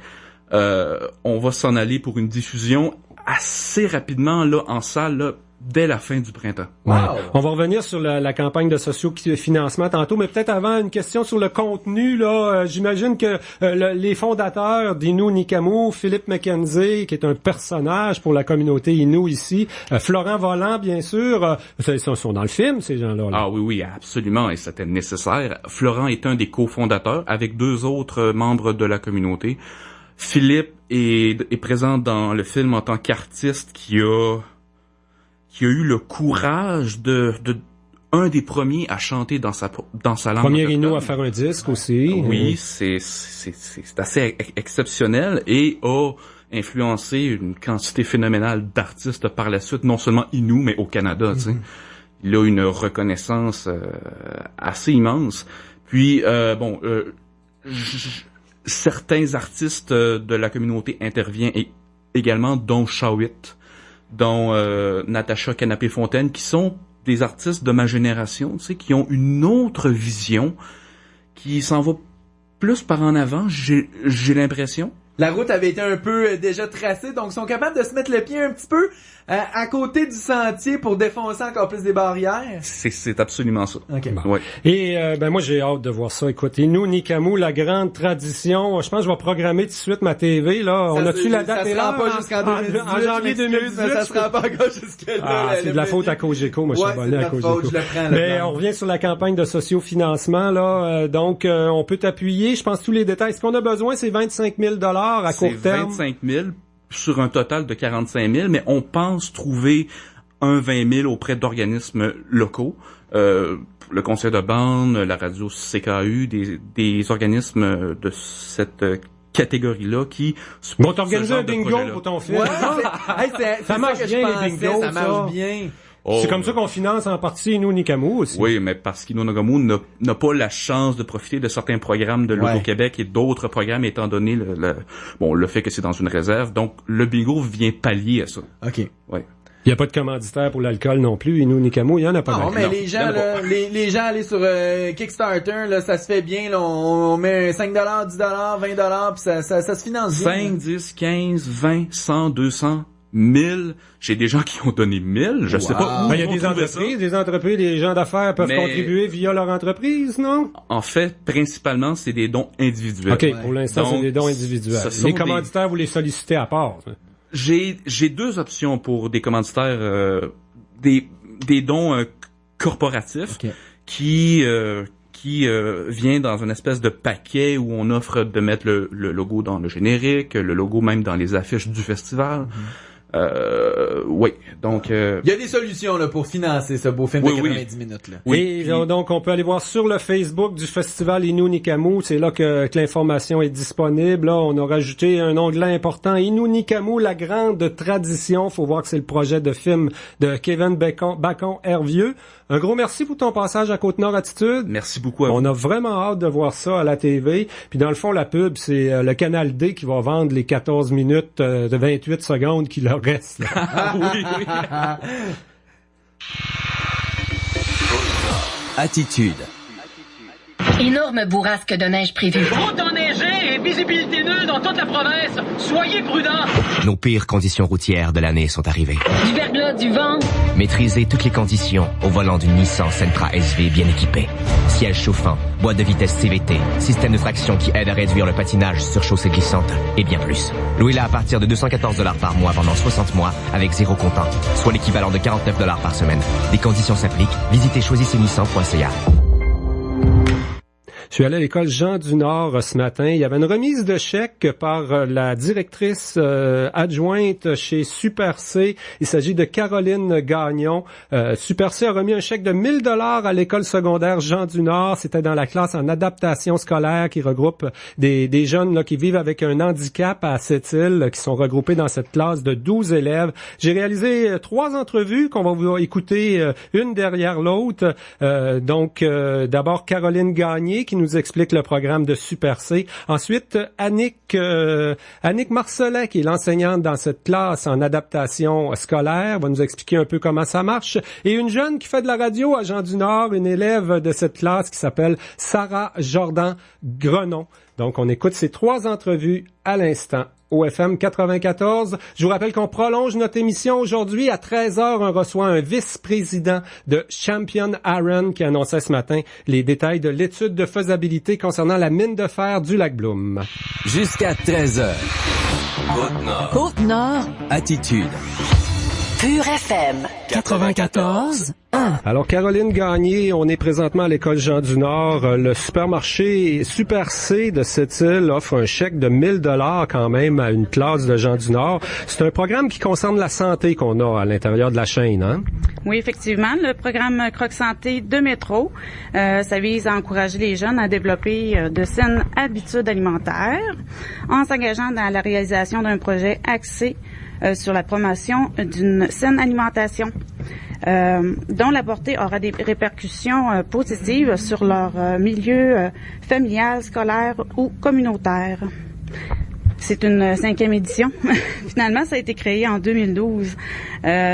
Speaker 11: on va s'en aller pour une diffusion assez rapidement là en salle là, dès la fin du printemps.
Speaker 3: Wow. On va revenir sur la campagne de socio-financement tantôt, mais peut-être avant une question sur le contenu. Là, j'imagine que les fondateurs d'Innu no Komo, Philippe McKenzie, qui est un personnage pour la communauté Innu ici, Florent Volant, bien sûr, ils sont dans le film, ces gens-là. Là.
Speaker 11: Ah oui, absolument, et c'était nécessaire. Florent est un des cofondateurs avec 2 autres membres de la communauté. Philippe est présent dans le film en tant qu'artiste qui a eu le courage de un des premiers à chanter dans sa langue.
Speaker 3: Premier Innu à faire un disque aussi.
Speaker 11: Oui, c'est assez exceptionnel et a influencé une quantité phénoménale d'artistes par la suite, non seulement Innu, mais au Canada, tu sais. Il a une reconnaissance assez immense. Puis, certains artistes de la communauté interviennent également, dont Shawit, dont Natacha Canapé-Fontaine, qui sont des artistes de ma génération, tu sais, qui ont une autre vision, qui s'en va plus par en avant, j'ai l'impression.
Speaker 4: La route avait été un peu déjà tracée, donc ils sont capables de se mettre le pied un petit peu à côté du sentier pour défoncer encore plus des barrières.
Speaker 11: C'est absolument ça.
Speaker 4: Okay.
Speaker 3: Bon. Ouais. Et moi j'ai hâte de voir ça. Écoute, Innu no Komo, la grande tradition. Je pense que je vais programmer tout de suite ma TV là. On a-tu la date et l'heure?
Speaker 4: Ça se rend pas jusqu'en 2018.
Speaker 3: En janvier 2018.
Speaker 4: Ça se rend pas encore jusqu'à là.
Speaker 3: C'est de la faute à Cogeco. Moi je suis abonné à Cogeco. Mais on revient sur la campagne de sociofinancement là. Donc on peut t'appuyer. Je pense tous les détails. Ce qu'on a besoin, c'est 25 000 à court terme.
Speaker 11: C'est 25 000 sur un total de 45 000, mais on pense trouver un 20 000 auprès d'organismes locaux, le conseil de bande, la radio CKU, des organismes de cette catégorie-là qui...
Speaker 3: Bon, t'organises un bingo pour ton film.
Speaker 4: Ouais,
Speaker 3: ça marche bien, les bingos.
Speaker 4: Ça marche bien.
Speaker 3: C'est comme ça qu'on finance en partie Innu no Komo aussi.
Speaker 11: Oui, mais parce qu'Innu no Komo n'a pas la chance de profiter de certains programmes de l'Auto-Québec et d'autres programmes étant donné le fait que c'est dans une réserve. Donc, le bingo vient pallier à ça.
Speaker 4: OK.
Speaker 11: Ouais.
Speaker 3: Il n'y a pas de commanditaire pour l'alcool non plus. Innu no Komo, il y en a pas.
Speaker 4: Non, mais les gens, là, les gens aller sur Kickstarter, là, ça se fait bien. Là, on met $5, $10, $20, puis ça se finance bien.
Speaker 11: 5, 10, 15, 20, 100, 200... 1000. J'ai des gens qui ont donné 1000. Je sais pas où
Speaker 3: il y a des entreprises, des gens d'affaires peuvent contribuer via leur entreprise, non?
Speaker 11: En fait, principalement, c'est des dons individuels.
Speaker 3: OK, pour l'instant, c'est des dons individuels. Les commanditaires, vous les sollicitez à part?
Speaker 11: J'ai deux options pour des commanditaires, des dons corporatifs qui vient dans une espèce de paquet où on offre de mettre le logo dans le générique, le logo même dans les affiches du festival. Oui, donc...
Speaker 4: Il y a des solutions là pour financer ce beau film de 90 minutes. Là.
Speaker 3: Oui. Et donc, on peut aller voir sur le Facebook du Festival Innu-Nikamu. C'est là que l'information est disponible. Là, on a rajouté un onglet important. Innu-Nikamu, la grande tradition. Faut voir que c'est le projet de film de Kevin Bacon-Hervieux. Un gros merci pour ton passage à Côte-Nord Attitude.
Speaker 11: Merci beaucoup à vous.
Speaker 3: On a vraiment hâte de voir ça à la TV. Puis dans le fond, la pub, c'est le Canal D qui va vendre les 14 minutes de 28 secondes qui leur restent.
Speaker 11: Oui.
Speaker 1: Attitude.
Speaker 5: Énorme bourrasque de neige prévue.
Speaker 12: Route enneigée et visibilité nulle dans toute la province. Soyez prudents.
Speaker 13: Nos pires conditions routières de l'année sont arrivées.
Speaker 5: Du verglas, du vent.
Speaker 13: Maîtriser toutes les conditions au volant d'une Nissan Sentra SV bien équipée. Siège chauffant, boîte de vitesse CVT, système de traction qui aide à réduire le patinage sur chaussée glissante et bien plus. Louez-la à partir de 214 $ par mois pendant 60 mois avec 0 comptant, soit l'équivalent de 49 $ par semaine. Des conditions s'appliquent. Visitez choisisseznissan.ca.
Speaker 3: Je suis allé à l'école Jean du Nord ce matin. Il y avait une remise de chèques par la directrice adjointe chez Super C. Il s'agit de Caroline Gagnon. Super C a remis un chèque de 1 000 $ à l'école secondaire Jean du Nord. C'était dans la classe en adaptation scolaire qui regroupe des jeunes là, qui vivent avec un handicap à Sept-Îles, qui sont regroupés dans cette classe de 12 élèves. J'ai réalisé 3 entrevues qu'on va vous écouter une derrière l'autre. D'abord Caroline Gagné qui nous explique le programme de Super C. Ensuite, Annick Marcellet, qui est l'enseignante dans cette classe en adaptation scolaire, va nous expliquer un peu comment ça marche. Et une jeune qui fait de la radio à Jean du Nord, une élève de cette classe qui s'appelle Sarah Jordan Grenon. Donc, on écoute ces 3 entrevues à l'instant. Au FM 94. Je vous rappelle qu'on prolonge notre émission aujourd'hui. À 13h, on reçoit un vice-président de Champion Iron qui annonçait ce matin les détails de l'étude de faisabilité concernant la mine de fer du lac Bloom.
Speaker 1: Jusqu'à 13h. Côte-Nord.
Speaker 7: Côte-Nord.
Speaker 1: Attitude.
Speaker 7: Pure FM 94.
Speaker 3: Alors, Caroline Gagné, on est présentement à l'école Jean du Nord. Le supermarché Super C de Sept-Îles offre un chèque de 1 000 $ quand même à une classe de Jean du Nord. C'est un programme qui concerne la santé qu'on a à l'intérieur de la chaîne, hein?
Speaker 14: Oui, effectivement. Le programme Croque Santé de Métro, ça vise à encourager les jeunes à développer de saines habitudes alimentaires en s'engageant dans la réalisation d'un projet axé sur la promotion d'une saine alimentation. Dont la portée aura des répercussions positives sur leur milieu familial, scolaire ou communautaire. C'est une 5e édition. Finalement, ça a été créé en 2012.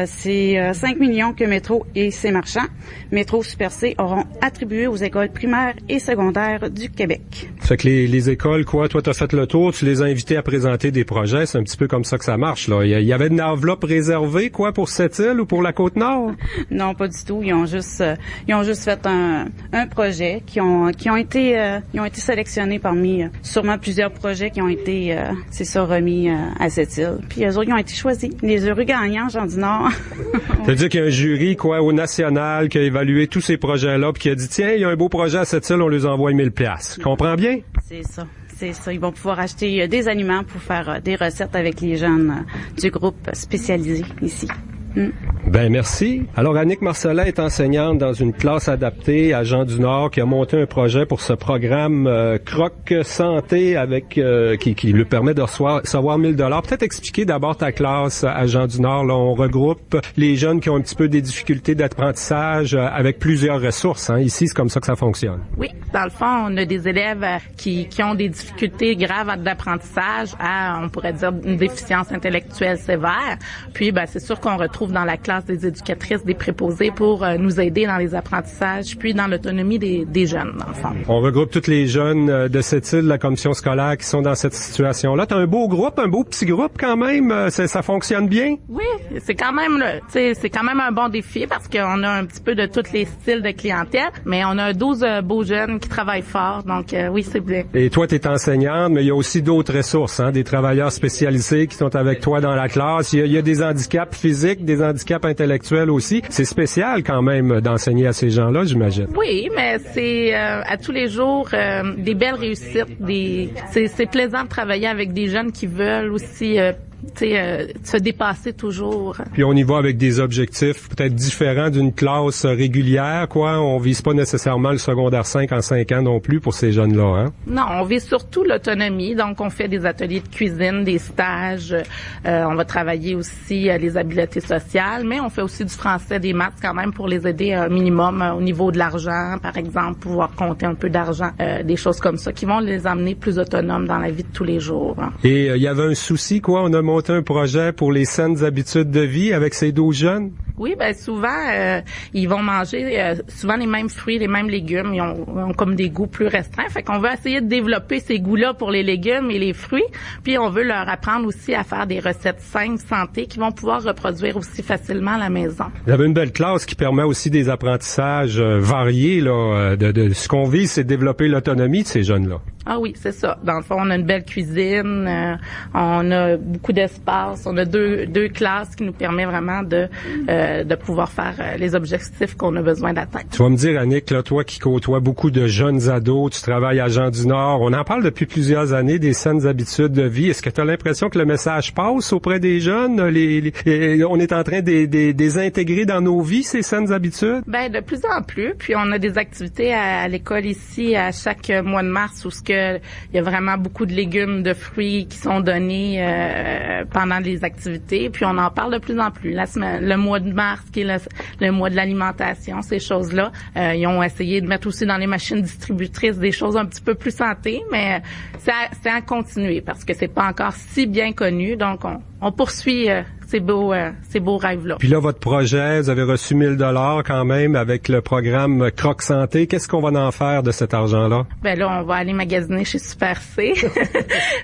Speaker 14: C'est 5 millions que Métro et ses marchands, Métro Super C, auront attribué aux écoles primaires et secondaires du Québec.
Speaker 3: Ça fait que les écoles, quoi, toi, t'as fait le tour, tu les as invités à présenter des projets. C'est un petit peu comme ça que ça marche, là. Il y avait une enveloppe réservée, quoi, pour Sept-Îles ou pour la Côte-Nord?
Speaker 14: Non, pas du tout. Ils ont juste fait un projet qui ont été sélectionnés parmi sûrement plusieurs projets qui ont été remis à Sept-Îles. Puis eux autres, ils ont été choisis. Les heureux gagnants, Jean du Nord.
Speaker 3: Ça veut dire qu'il y a un jury, quoi, au national, qui a évalué tous ces projets-là, puis qui a dit, tiens, il y a un beau projet à Sept-Îles, on les envoie 1 000 $. Comprends bien?
Speaker 14: C'est ça. Ils vont pouvoir acheter des aliments pour faire des recettes avec les jeunes du groupe spécialisé ici.
Speaker 3: Ben merci. Alors Annick Marcellet est enseignante dans une classe adaptée à Jean du Nord qui a monté un projet pour ce programme Croque Santé avec qui lui permet de recevoir 1 000 $. Peut-être expliquer d'abord ta classe à Jean du Nord. Là, on regroupe les jeunes qui ont un petit peu des difficultés d'apprentissage avec plusieurs ressources. Hein. Ici, c'est comme ça que ça fonctionne.
Speaker 15: Oui, dans le fond, on a des élèves qui ont des difficultés graves d'apprentissage à, on pourrait dire, une déficience intellectuelle sévère. Puis, c'est sûr qu'on retrouve dans la classe place des éducatrices, des préposés pour nous aider dans les apprentissages, puis dans l'autonomie des jeunes, dans le fond.
Speaker 3: On regroupe tous les jeunes de cette île, de la commission scolaire, qui sont dans cette situation-là. T'as un beau groupe, un beau petit groupe quand même. Ça fonctionne bien?
Speaker 15: Oui, c'est quand même un bon défi parce qu'on a un petit peu de tous les styles de clientèle, mais on a 12 beaux jeunes qui travaillent fort, donc oui, c'est bien.
Speaker 3: Et toi, tu es enseignante, mais il y a aussi d'autres ressources, hein, des travailleurs spécialisés qui sont avec toi dans la classe. Il y a des handicaps physiques, des handicaps intellectuels aussi. C'est spécial quand même d'enseigner à ces gens-là, j'imagine.
Speaker 15: Oui, mais c'est à tous les jours des belles réussites. C'est plaisant de travailler avec des jeunes qui veulent aussi se dépasser toujours.
Speaker 3: Puis on y va avec des objectifs peut-être différents d'une classe régulière, quoi. On vise pas nécessairement le secondaire 5 en 5 ans non plus pour ces jeunes-là, hein?
Speaker 15: Non, on vise surtout l'autonomie. Donc, on fait des ateliers de cuisine, des stages. On va travailler aussi les habiletés sociales, mais on fait aussi du français, des maths quand même pour les aider un minimum au niveau de l'argent, par exemple, pouvoir compter un peu d'argent, des choses comme ça qui vont les amener plus autonomes dans la vie de tous les jours. Hein.
Speaker 3: Et il y avait un souci, quoi. On a monté un projet pour les saines habitudes de vie avec ces 12 jeunes?
Speaker 15: Oui, ben souvent, ils vont manger souvent les mêmes fruits, les mêmes légumes. Ils ont comme des goûts plus restreints. Fait qu'on veut essayer de développer ces goûts-là pour les légumes et les fruits. Puis on veut leur apprendre aussi à faire des recettes saines, santé, qui vont pouvoir reproduire aussi facilement à la maison.
Speaker 3: Vous avez une belle classe qui permet aussi des apprentissages variés, là. De ce qu'on vise, c'est de développer l'autonomie de ces jeunes-là.
Speaker 15: Ah oui, c'est ça. Dans le fond, on a une belle cuisine, on a beaucoup d'espace, on a deux classes qui nous permettent vraiment de pouvoir faire les objectifs qu'on a besoin d'atteindre.
Speaker 3: Tu vas me dire, Annick, là, toi qui côtoies beaucoup de jeunes ados, tu travailles à Jean-du-Nord, on en parle depuis plusieurs années des saines habitudes de vie. Est-ce que tu as l'impression que le message passe auprès des jeunes? On est en train de les intégrer dans nos vies, ces saines habitudes?
Speaker 15: Ben, de plus en plus. Puis on a des activités à l'école ici à chaque mois de mars où il y a vraiment beaucoup de légumes, de fruits qui sont donnés pendant les activités. Puis on en parle de plus en plus. Le mois de mars, qui est le mois de l'alimentation, ces choses-là. Ils ont essayé de mettre aussi dans les machines distributrices des choses un petit peu plus santé, mais c'est à continuer parce que c'est pas encore si bien connu. Donc on poursuit ces beaux rêves-là.
Speaker 3: Puis là, votre projet, vous avez reçu 1 000 $ quand même avec le programme Croc Santé. Qu'est-ce qu'on va en faire de cet argent-là?
Speaker 15: Ben là, on va aller magasiner chez Super C.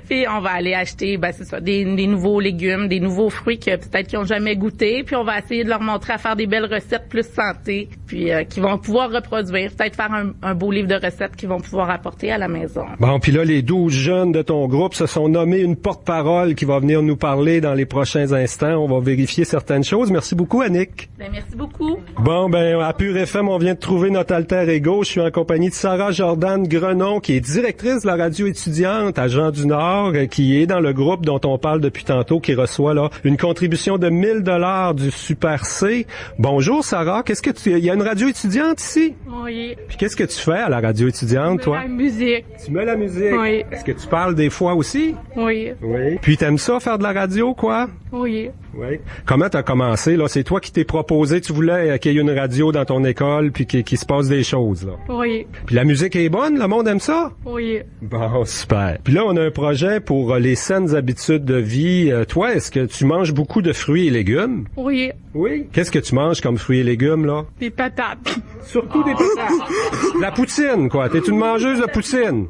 Speaker 15: Puis on va aller acheter, c'est ça, des nouveaux légumes, des nouveaux fruits que peut-être qu'ils ont jamais goûté. Puis on va essayer de leur montrer à faire des belles recettes plus santé, puis qui vont pouvoir reproduire, peut-être faire un beau livre de recettes qu'ils vont pouvoir apporter à la maison.
Speaker 3: Bon, puis là, les 12 jeunes de ton groupe se sont nommés une porte-parole qui va venir nous parler dans les prochains instants. On va vérifier certaines choses. Merci beaucoup, Annick.
Speaker 15: Ben, merci beaucoup.
Speaker 3: Bon, à Pure FM, on vient de trouver notre alter ego. Je suis en compagnie de Sarah Jordan Grenon, qui est directrice de la radio étudiante à Jean-du-Nord, qui est dans le groupe dont on parle depuis tantôt, qui reçoit là une contribution de 1 000 $ du Super C. Bonjour, Sarah. Il y a une radio étudiante ici?
Speaker 16: Oui.
Speaker 3: Puis qu'est-ce que tu fais à la radio étudiante, toi?
Speaker 16: La musique.
Speaker 3: Tu mets la musique?
Speaker 16: Oui.
Speaker 3: Est-ce que tu parles des fois aussi?
Speaker 16: Oui.
Speaker 3: Oui. Puis t'aimes ça, faire de la radio, quoi?
Speaker 16: Oui.
Speaker 3: Oui. Comment t'as commencé, là? C'est toi qui t'es proposé, tu voulais qu'il y ait une radio dans ton école puis qu'il se passe des choses, là?
Speaker 16: Oui.
Speaker 3: Puis la musique est bonne? Le monde aime ça?
Speaker 16: Oui.
Speaker 3: Bon, super. Puis là, on a un projet pour les saines habitudes de vie. Toi, est-ce que tu manges beaucoup de fruits et légumes?
Speaker 16: Oui.
Speaker 3: Oui? Qu'est-ce que tu manges comme fruits et légumes, là?
Speaker 16: Des patates.
Speaker 3: Surtout des patates. La poutine, quoi. T'es une mangeuse de poutine?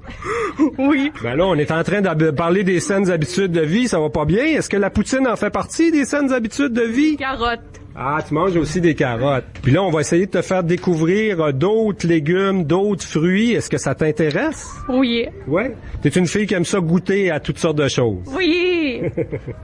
Speaker 16: Oui.
Speaker 3: Ben là, on est en train de parler des saines habitudes de vie. Ça va pas bien. Est-ce que la poutine en fait partie des saines habitudes de vie?
Speaker 16: Carottes.
Speaker 3: Ah, tu manges aussi des carottes. Puis là, on va essayer de te faire découvrir d'autres légumes, d'autres fruits. Est-ce que ça t'intéresse?
Speaker 16: Oui.
Speaker 3: Ouais? T'es une fille qui aime ça goûter à toutes sortes de choses.
Speaker 16: Oui.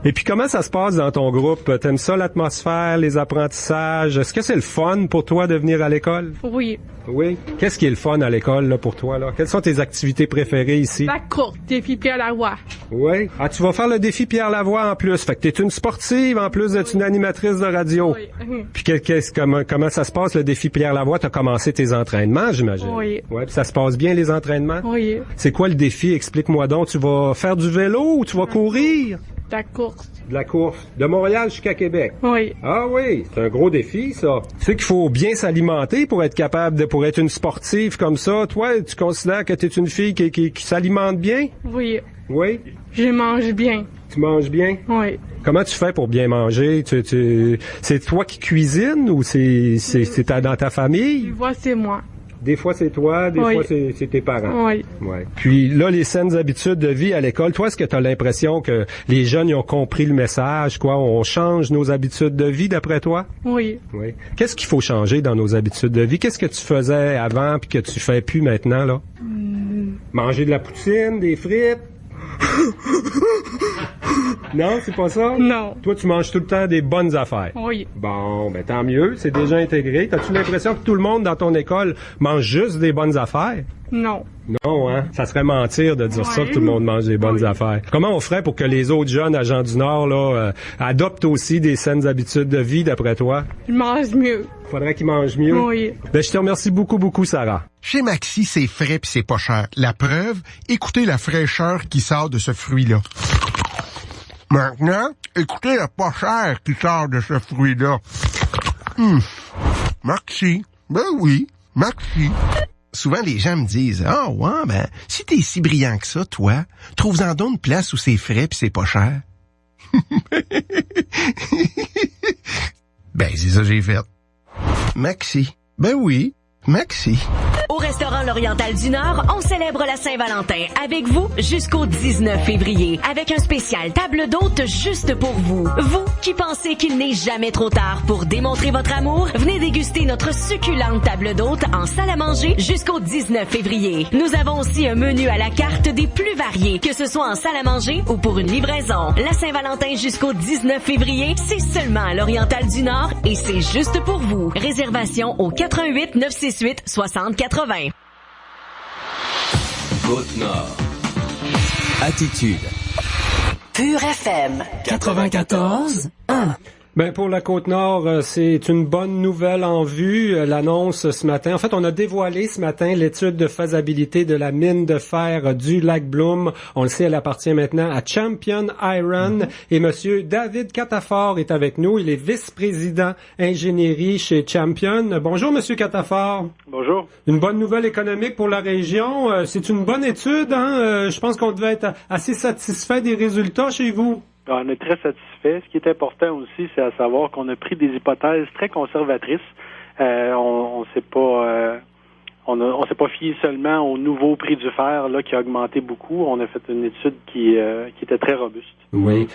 Speaker 3: Et puis, comment ça se passe dans ton groupe? T'aimes ça, l'atmosphère, les apprentissages? Est-ce que c'est le fun pour toi de venir à l'école?
Speaker 16: Oui.
Speaker 3: Oui. Qu'est-ce qui est le fun à l'école, là, pour toi, là? Quelles sont tes activités préférées ici?
Speaker 16: La course, défi Pierre Lavoie.
Speaker 3: Oui. Ah, tu vas faire le défi Pierre Lavoie en plus. Fait que t'es une sportive en plus d'être une animatrice de radio.
Speaker 16: Oui.
Speaker 3: Puis comment ça se passe, le défi Pierre Lavoie? T'as commencé tes entraînements, j'imagine?
Speaker 16: Oui.
Speaker 3: Ouais, puis ça se passe bien, les entraînements?
Speaker 16: Oui.
Speaker 3: C'est quoi le défi? Explique-moi donc. Tu vas faire du vélo ou tu vas courir?
Speaker 16: De la course.
Speaker 3: De la course. De Montréal jusqu'à Québec.
Speaker 16: Oui.
Speaker 3: Ah oui, c'est un gros défi, ça. Tu sais qu'il faut bien s'alimenter pour être capable pour être une sportive comme ça. Toi, tu considères que tu es une fille qui s'alimente bien?
Speaker 16: Oui.
Speaker 3: Oui?
Speaker 16: Je mange bien.
Speaker 3: Tu manges bien?
Speaker 16: Oui.
Speaker 3: Comment tu fais pour bien manger? C'est toi qui cuisines ou c'est dans ta famille?
Speaker 16: Des fois, c'est moi.
Speaker 3: Des fois, c'est toi, des
Speaker 16: Oui.
Speaker 3: fois, c'est tes parents.
Speaker 16: Oui.
Speaker 3: Ouais. Puis là, les saines habitudes de vie à l'école, toi, est-ce que tu as l'impression que les jeunes ils ont compris le message, quoi? On change nos habitudes de vie, d'après toi?
Speaker 16: Oui.
Speaker 3: Oui. Qu'est-ce qu'il faut changer dans nos habitudes de vie? Qu'est-ce que tu faisais avant puis que tu fais plus maintenant, là? Manger de la poutine, des frites? Non, c'est pas ça?
Speaker 16: Non.
Speaker 3: Toi, tu manges tout le temps des bonnes affaires.
Speaker 16: Oui.
Speaker 3: Bon, ben tant mieux, c'est déjà intégré. T'as-tu l'impression que tout le monde dans ton école mange juste des bonnes affaires?
Speaker 16: Non.
Speaker 3: Non, hein? Ça serait mentir de dire ça, que tout le monde mange des bonnes affaires. Comment on ferait pour que les autres jeunes à Jean du Nord, là, adoptent aussi des saines habitudes de vie, d'après toi?
Speaker 16: Je mange mieux.
Speaker 3: Faudrait qu'ils mangent mieux?
Speaker 16: Oui.
Speaker 3: Ben, je te remercie beaucoup, beaucoup, Sarah.
Speaker 17: Chez Maxi, c'est frais pis c'est pas cher. La preuve, écoutez la fraîcheur qui sort de ce fruit-là. Maintenant, écoutez le pas cher qui sort de ce fruit-là. Maxi. Ben oui, Maxi. Souvent, les gens me disent, « Ah, ouais, ben, si t'es si brillant que ça, toi, trouve-en donc une place où c'est frais pis c'est pas cher. » Ben, c'est ça que j'ai fait. Maxi. Ben oui, Maxi.
Speaker 5: Au restaurant L'Oriental du Nord, on célèbre la Saint-Valentin avec vous jusqu'au 19 février, avec un spécial table d'hôte juste pour vous. Vous qui pensez qu'il n'est jamais trop tard pour démontrer votre amour, venez déguster notre succulente table d'hôte en salle à manger jusqu'au 19 février. Nous avons aussi un menu à la carte des plus variés, que ce soit en salle à manger ou pour une livraison. La Saint-Valentin jusqu'au 19 février, c'est seulement à L'Oriental du Nord et c'est juste pour vous. Réservation au 88 968 60 80.
Speaker 1: Côte-Nord. Attitude.
Speaker 7: Pur FM 94.1.
Speaker 3: Ben pour la Côte-Nord, c'est une bonne nouvelle en vue. L'annonce ce matin. En fait, on a dévoilé ce matin l'étude de faisabilité de la mine de fer du lac Bloom. On le sait, elle appartient maintenant à Champion Iron. Et Monsieur David Catafort est avec nous. Il est vice-président ingénierie chez Champion. Bonjour, Monsieur Catafort.
Speaker 18: Bonjour.
Speaker 3: Une bonne nouvelle économique pour la région. C'est une bonne étude, hein? Je pense qu'on devait être assez satisfait des résultats chez vous.
Speaker 18: On est très satisfait. Ce qui est important aussi, c'est à savoir qu'on a pris des hypothèses très conservatrices. On s'est pas s'est pas fié seulement au nouveau prix du fer là qui a augmenté beaucoup. On a fait une étude qui était très robuste.
Speaker 3: Oui.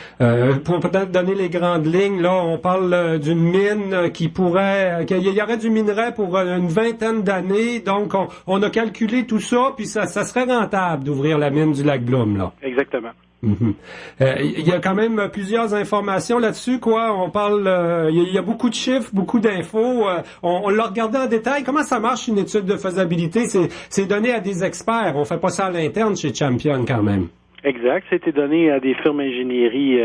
Speaker 3: Pour peut-être donner les grandes lignes, là, on parle d'une mine qu'il y aurait du minerai pour une vingtaine d'années. Donc, on a calculé tout ça, puis ça serait rentable d'ouvrir la mine du lac Bloom, là.
Speaker 18: Exactement.
Speaker 3: Il y a quand même plusieurs informations là-dessus, quoi. On parle, il y a beaucoup de chiffres, beaucoup d'infos. On l'a regardé en détail. Comment ça marche une étude de faisabilité? C'est donné à des experts. On fait pas ça à l'interne chez Champion quand même.
Speaker 18: Exact. C'était donné à des firmes ingénierie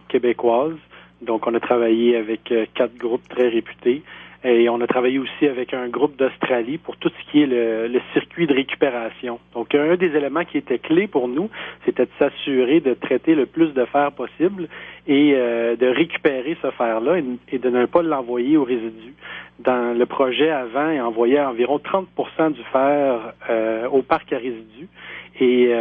Speaker 18: québécoises. Donc, on a travaillé avec 4 groupes très réputés. Et on a travaillé aussi avec un groupe d'Australie pour tout ce qui est le circuit de récupération. Donc, un des éléments qui était clé pour nous, c'était de s'assurer de traiter le plus de fer possible et de récupérer ce fer-là et de ne pas l'envoyer aux résidus. Dans le projet avant, il envoyait environ 30% du fer au parc à résidus. Et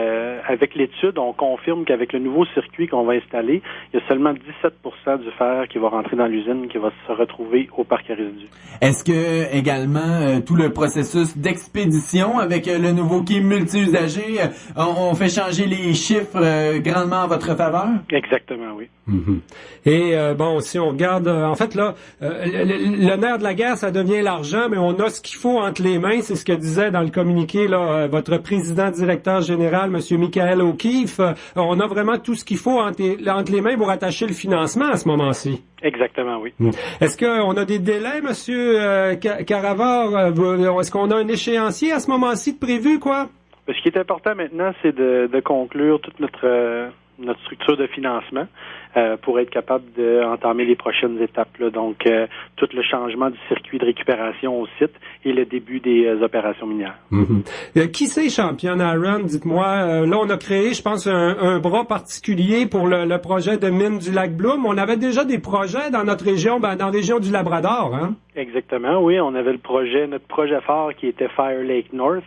Speaker 18: avec l'étude, on confirme qu'avec le nouveau circuit qu'on va installer, il y a seulement 17% du fer qui va rentrer dans l'usine qui va se retrouver au parc à résidus.
Speaker 4: Est-ce que également tout le processus d'expédition avec le nouveau quai multi-usager, on fait changer les chiffres grandement en votre faveur?
Speaker 18: Exactement, oui.
Speaker 3: Mm-hmm. Et bon, si on regarde, en fait là, le nerf de la guerre, ça devient l'argent, mais on a ce qu'il faut entre les mains. C'est ce que disait dans le communiqué là votre président-directeur général, M. Michael O'Keefe. On a vraiment tout ce qu'il faut entre les mains pour attacher le financement à ce moment-ci.
Speaker 18: Exactement, oui.
Speaker 3: Est-ce qu'on a des délais, M. Caravard? Est-ce qu'on a un échéancier à ce moment-ci de prévu, quoi?
Speaker 18: Ce qui est important maintenant, c'est de conclure toute notre structure de financement pour être capable d'entamer les prochaines étapes, là. Donc, tout le changement du circuit de récupération au site et le début des opérations minières.
Speaker 3: Qui c'est Champion Iron? Dites-moi. Là, on a créé, je pense, un bras particulier pour le projet de mine du lac Bloom. On avait déjà des projets dans notre région, dans la région du Labrador, hein?
Speaker 18: Exactement, oui. On avait notre projet phare qui était Fire Lake North,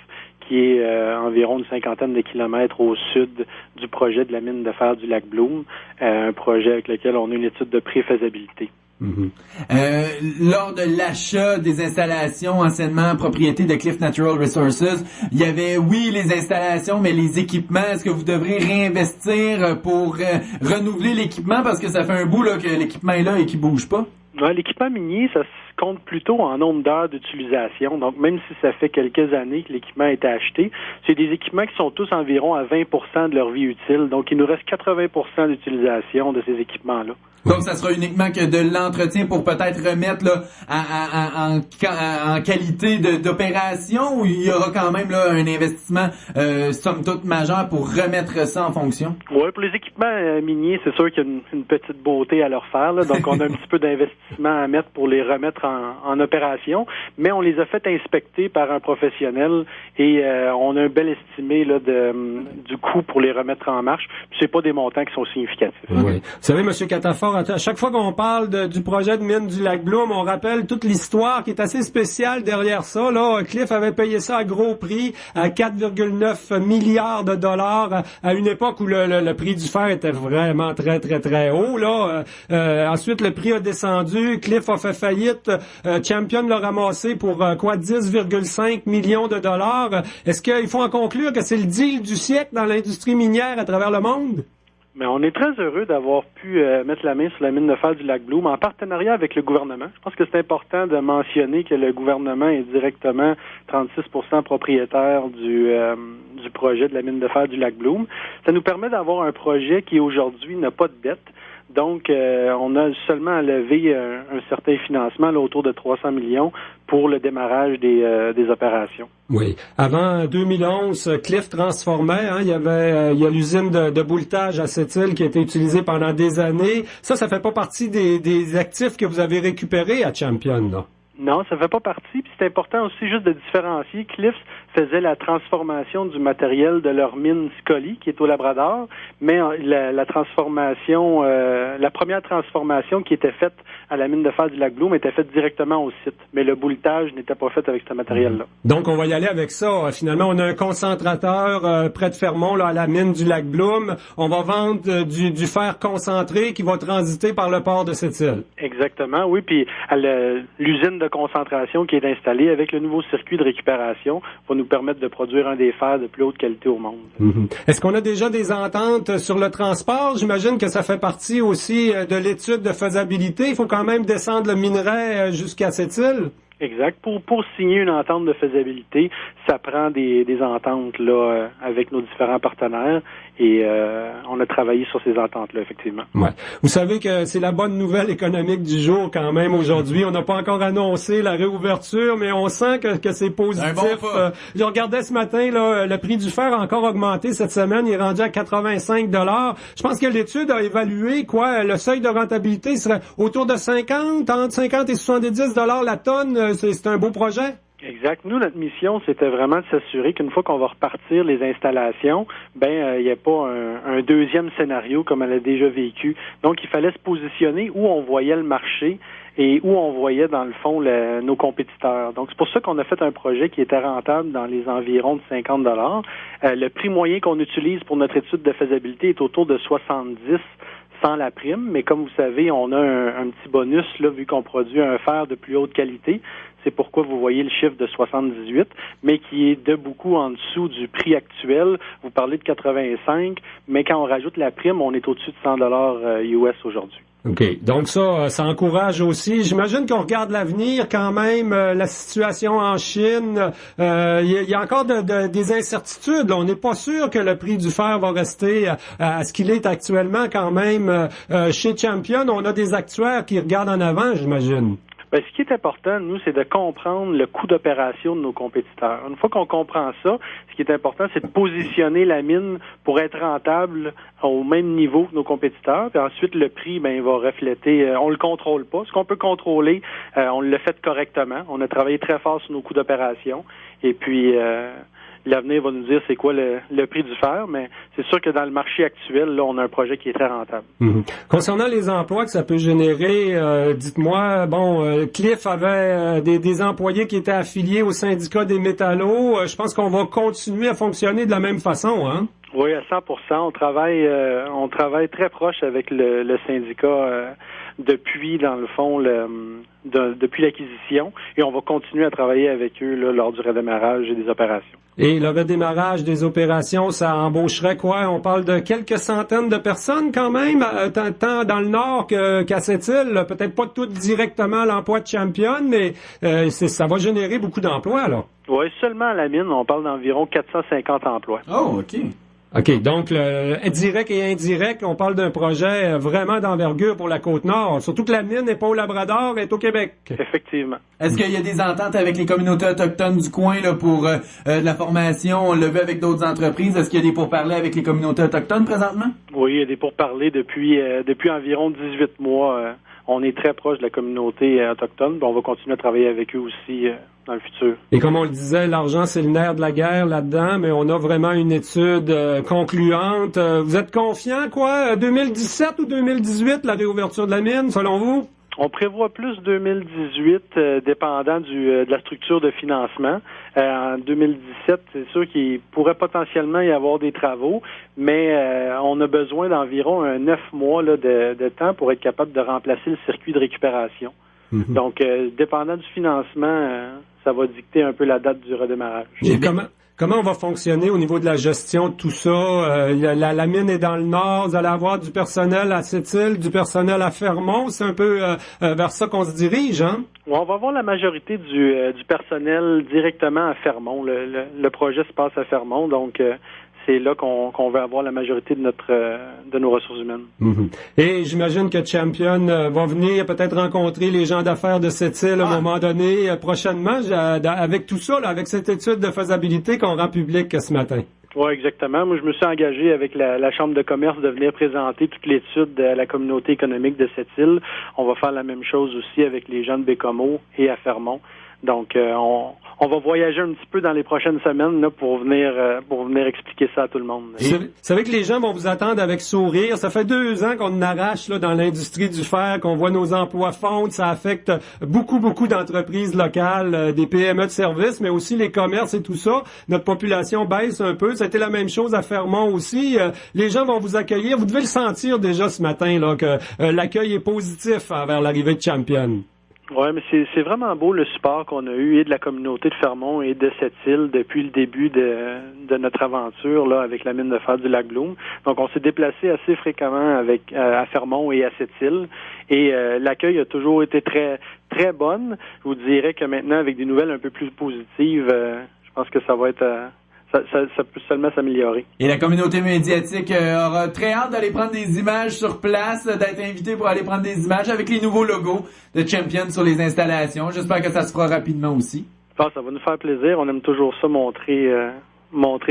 Speaker 18: qui est environ une 50aine de kilomètres au sud du projet de la mine de fer du lac Bloom, un projet avec lequel on a une étude de préfaisabilité.
Speaker 4: Lors de l'achat des installations anciennement propriété de Cliff Natural Resources, il y avait, oui, les installations, mais les équipements, est-ce que vous devrez réinvestir pour renouveler l'équipement parce que ça fait un bout là, que l'équipement est là et qu'il bouge pas?
Speaker 18: Ouais, l'équipement minier, ça se compte plutôt en nombre d'heures d'utilisation. Donc, même si ça fait quelques années que l'équipement a été acheté, c'est des équipements qui sont tous environ à 20% de leur vie utile. Donc, il nous reste 80% d'utilisation de ces équipements-là.
Speaker 4: Donc, ça sera uniquement que de l'entretien pour peut-être remettre là en qualité d'opération, ou il y aura quand même là un investissement somme toute majeur pour remettre ça en fonction?
Speaker 18: Oui, pour les équipements miniers, c'est sûr qu'il y a une petite beauté à leur faire, là. Donc, on a un petit peu d'investissement à mettre pour les remettre en opération, mais on les a fait inspecter par un professionnel et on a un bel estimé là du coût pour les remettre en marche. Puis c'est pas des montants qui sont significatifs.
Speaker 3: Oui. Vous savez, M. Catafort, à chaque fois qu'on parle du projet de mine du lac Bloom, on rappelle toute l'histoire qui est assez spéciale derrière ça. Là, Cliff avait payé ça à gros prix, à 4,9 milliards de dollars, à une époque où le prix du fer était vraiment très, très, très haut. Là, ensuite, le prix a descendu. Cliff a fait faillite. Champion l'a ramassé pour 10,5 millions de dollars. Est-ce qu'il faut en conclure que c'est le deal du siècle dans l'industrie minière à travers le monde?
Speaker 18: Mais on est très heureux d'avoir pu mettre la main sur la mine de fer du lac Bloom en partenariat avec le gouvernement. Je pense que c'est important de mentionner que le gouvernement est directement 36% propriétaire du projet de la mine de fer du lac Bloom. Ça nous permet d'avoir un projet qui aujourd'hui n'a pas de dette. Donc, on a seulement à lever un certain financement, là, autour de 300 millions, pour le démarrage des opérations.
Speaker 3: Oui. Avant 2011, Cliff transformait. Hein, il y a l'usine de bouletage à cette île qui a été utilisée pendant des années. Ça fait pas partie des actifs que vous avez récupérés à Champion, là?
Speaker 18: Non, ça fait pas partie. Puis c'est important aussi juste de différencier. Cliff faisait la transformation du matériel de leur mine Scully, qui est au Labrador, mais la transformation, la première transformation qui était faite à la mine de fer du lac Bloom était faite directement au site. Mais le bouletage n'était pas fait avec ce matériel-là.
Speaker 3: Donc, on va y aller avec ça. Finalement, on a un concentrateur près de Fermont, là, à la mine du lac Bloom. On va vendre du fer concentré qui va transiter par le port de cette île.
Speaker 18: Exactement, oui. Puis l'usine de concentration qui est installée avec le nouveau circuit de récupération va nous permettre de produire un des fers de plus haute qualité au monde.
Speaker 3: Est-ce qu'on a déjà des ententes sur le transport? J'imagine que ça fait partie aussi de l'étude de faisabilité. Il faut quand même descendre le minerai jusqu'à cette île.
Speaker 18: Exact. Pour signer une entente de faisabilité, ça prend des ententes là avec nos différents partenaires et on a travaillé sur ces ententes-là, effectivement.
Speaker 3: Ouais. Vous savez que c'est la bonne nouvelle économique du jour quand même aujourd'hui. On n'a pas encore annoncé la réouverture, mais on sent que c'est positif. Je regardais ce matin, là, le prix du fer a encore augmenté cette semaine. Il est rendu à 85 $. Je pense que l'étude a évalué le seuil de rentabilité serait autour de 50, entre 50 et 70 $ la tonne. C'est un beau projet?
Speaker 18: Exact. Nous, notre mission, c'était vraiment de s'assurer qu'une fois qu'on va repartir les installations, il n'y a pas un deuxième scénario comme elle a déjà vécu. Donc, il fallait se positionner où on voyait le marché et où on voyait, dans le fond, nos compétiteurs. Donc, c'est pour ça qu'on a fait un projet qui était rentable dans les environs de 50 $. Le prix moyen qu'on utilise pour notre étude de faisabilité est autour de 70 sans la prime, mais comme vous savez, on a un petit bonus là vu qu'on produit un fer de plus haute qualité. C'est pourquoi vous voyez le chiffre de 78, mais qui est de beaucoup en dessous du prix actuel. Vous parlez de 85, mais quand on rajoute la prime, on est au-dessus de 100 $ US aujourd'hui.
Speaker 3: OK. Donc ça encourage aussi. J'imagine qu'on regarde l'avenir quand même, la situation en Chine. Il y a encore des incertitudes. Là. On n'est pas sûr que le prix du fer va rester à ce qu'il est actuellement quand même. Chez Champion, on a des actuaires qui regardent en avant, j'imagine.
Speaker 18: Ben, ce qui est important, nous, c'est de comprendre le coût d'opération de nos compétiteurs. Une fois qu'on comprend ça, ce qui est important, c'est de positionner la mine pour être rentable au même niveau que nos compétiteurs. Puis ensuite, le prix, ben, il va refléter. On le contrôle pas. Ce qu'on peut contrôler, on l'a fait correctement. On a travaillé très fort sur nos coûts d'opération. Et puis, l'avenir va nous dire c'est quoi le prix du fer, mais c'est sûr que dans le marché actuel, là, on a un projet qui est très rentable.
Speaker 3: Concernant les emplois que ça peut générer, dites-moi, Cliff avait des employés qui étaient affiliés au syndicat des métallos. Je pense qu'on va continuer à fonctionner de la même façon, hein?
Speaker 18: Oui, à 100%. On travaille très proche avec le syndicat depuis, dans le fond, depuis l'acquisition, et on va continuer à travailler avec eux là, lors du redémarrage et des opérations.
Speaker 3: Et le redémarrage des opérations, ça embaucherait quoi? On parle de quelques centaines de personnes quand même, tant dans le nord qu'à Sept-Îles. Peut-être pas toutes directement à l'emploi de Champion, mais ça va générer beaucoup d'emplois, là.
Speaker 18: Oui, seulement à la mine, on parle d'environ 450 emplois.
Speaker 4: Oh, OK.
Speaker 3: OK, donc direct et indirect, on parle d'un projet vraiment d'envergure pour la Côte-Nord. Surtout que la mine n'est pas au Labrador, elle est au Québec.
Speaker 18: Effectivement.
Speaker 4: Est-ce qu'il y a des ententes avec les communautés autochtones du coin là pour de la formation? On l'a vu avec d'autres entreprises. Est-ce qu'il y a des pourparlers avec les communautés autochtones présentement?
Speaker 18: Oui, il y a des pourparlers depuis environ 18 mois. On est très proche de la communauté autochtone. On va continuer à travailler avec eux aussi dans le futur.
Speaker 3: Et comme on le disait, l'argent, c'est le nerf de la guerre là-dedans, mais on a vraiment une étude concluante. Vous êtes confiant, 2017 ou 2018, la réouverture de la mine, selon vous?
Speaker 18: On prévoit plus 2018, dépendant de la structure de financement. En 2017, c'est sûr qu'il pourrait potentiellement y avoir des travaux, mais on a besoin d'environ 9 mois là, de temps pour être capable de remplacer le circuit de récupération. Mm-hmm. Donc, dépendant du financement, ça va dicter un peu la date du redémarrage.
Speaker 3: Et comment on va fonctionner au niveau de la gestion de tout ça? La mine est dans le nord, vous allez avoir du personnel à Sept-Îles, du personnel à Fermont, c'est un peu vers ça qu'on se dirige, hein?
Speaker 18: On va avoir la majorité du personnel directement à Fermont. Le projet se passe à Fermont, donc c'est là qu'on va avoir la majorité de nos ressources humaines.
Speaker 3: Mm-hmm. Et j'imagine que Champion va venir peut-être rencontrer les gens d'affaires de Sept-Îles à un moment donné, prochainement, avec tout ça, là, avec cette étude de faisabilité qu'on rend publique ce matin.
Speaker 18: Oui, exactement. Moi, je me suis engagé avec la Chambre de commerce de venir présenter toute l'étude de la communauté économique de Sept-Îles. On va faire la même chose aussi avec les gens de Bécomo et à Fermont. Donc, on va voyager un petit peu dans les prochaines semaines là, pour venir expliquer ça à tout le monde.
Speaker 3: Vous savez que les gens vont vous attendre avec sourire. Ça fait 2 ans qu'on arrache là, dans l'industrie du fer, qu'on voit nos emplois fondre. Ça affecte beaucoup d'entreprises locales, des PME de services, mais aussi les commerces et tout ça. Notre population baisse un peu. C'était la même chose à Fermont aussi. Les gens vont vous accueillir. Vous devez le sentir déjà ce matin là, que l'accueil est positif envers l'arrivée de Champion.
Speaker 18: Oui, mais c'est vraiment beau le support qu'on a eu et de la communauté de Fermont et de Sept-Îles depuis le début de notre aventure là avec la mine de fer du lac Bloom. Donc, on s'est déplacé assez fréquemment à Fermont et à Sept-Îles et l'accueil a toujours été très très bonne. Je vous dirais que maintenant, avec des nouvelles un peu plus positives, je pense que ça va être ça peut seulement s'améliorer.
Speaker 4: Et la communauté médiatique aura très hâte d'aller prendre des images sur place, d'être invité pour aller prendre des images avec les nouveaux logos de Champion sur les installations. J'espère que ça se fera rapidement aussi.
Speaker 18: Ça va nous faire plaisir. On aime toujours ça, montrer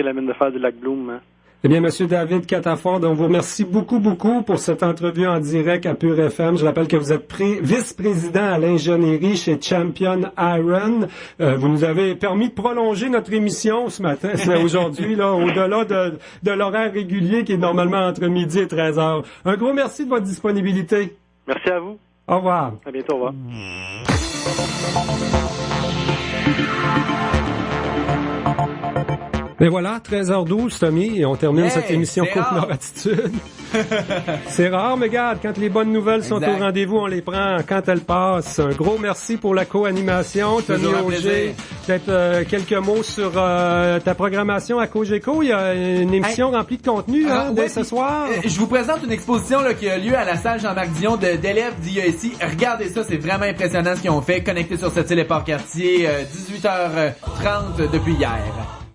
Speaker 18: la mine de fer du lac Bloom. Hein.
Speaker 3: Eh bien, Monsieur David Cataford, on vous remercie beaucoup pour cette entrevue en direct à Pure FM. Je rappelle que vous êtes vice-président à l'ingénierie chez Champion Iron. Vous nous avez permis de prolonger notre émission ce matin, aujourd'hui, là, au-delà de l'horaire régulier qui est normalement entre midi et 13h. Un gros merci de votre disponibilité.
Speaker 18: Merci à vous.
Speaker 3: Au revoir.
Speaker 18: À bientôt, au revoir.
Speaker 3: Et voilà, 13h12, Tommy, et on termine cette émission Côte-Nord Attitude. C'est rare, mais regarde, quand les bonnes nouvelles sont au rendez-vous, on les prend quand elles passent. Un gros merci pour la co-animation, Tommy Auger. Peut-être quelques mots sur ta programmation à Cogeco. Il y a une émission remplie de contenu dès ce soir.
Speaker 4: Je vous présente une exposition là, qui a lieu à la salle Jean-Marc Dion d'élèves d'IAIC. Regardez ça, c'est vraiment impressionnant ce qu'ils ont fait. Connecté sur cette île et Port-Cartier, 18h30 depuis hier.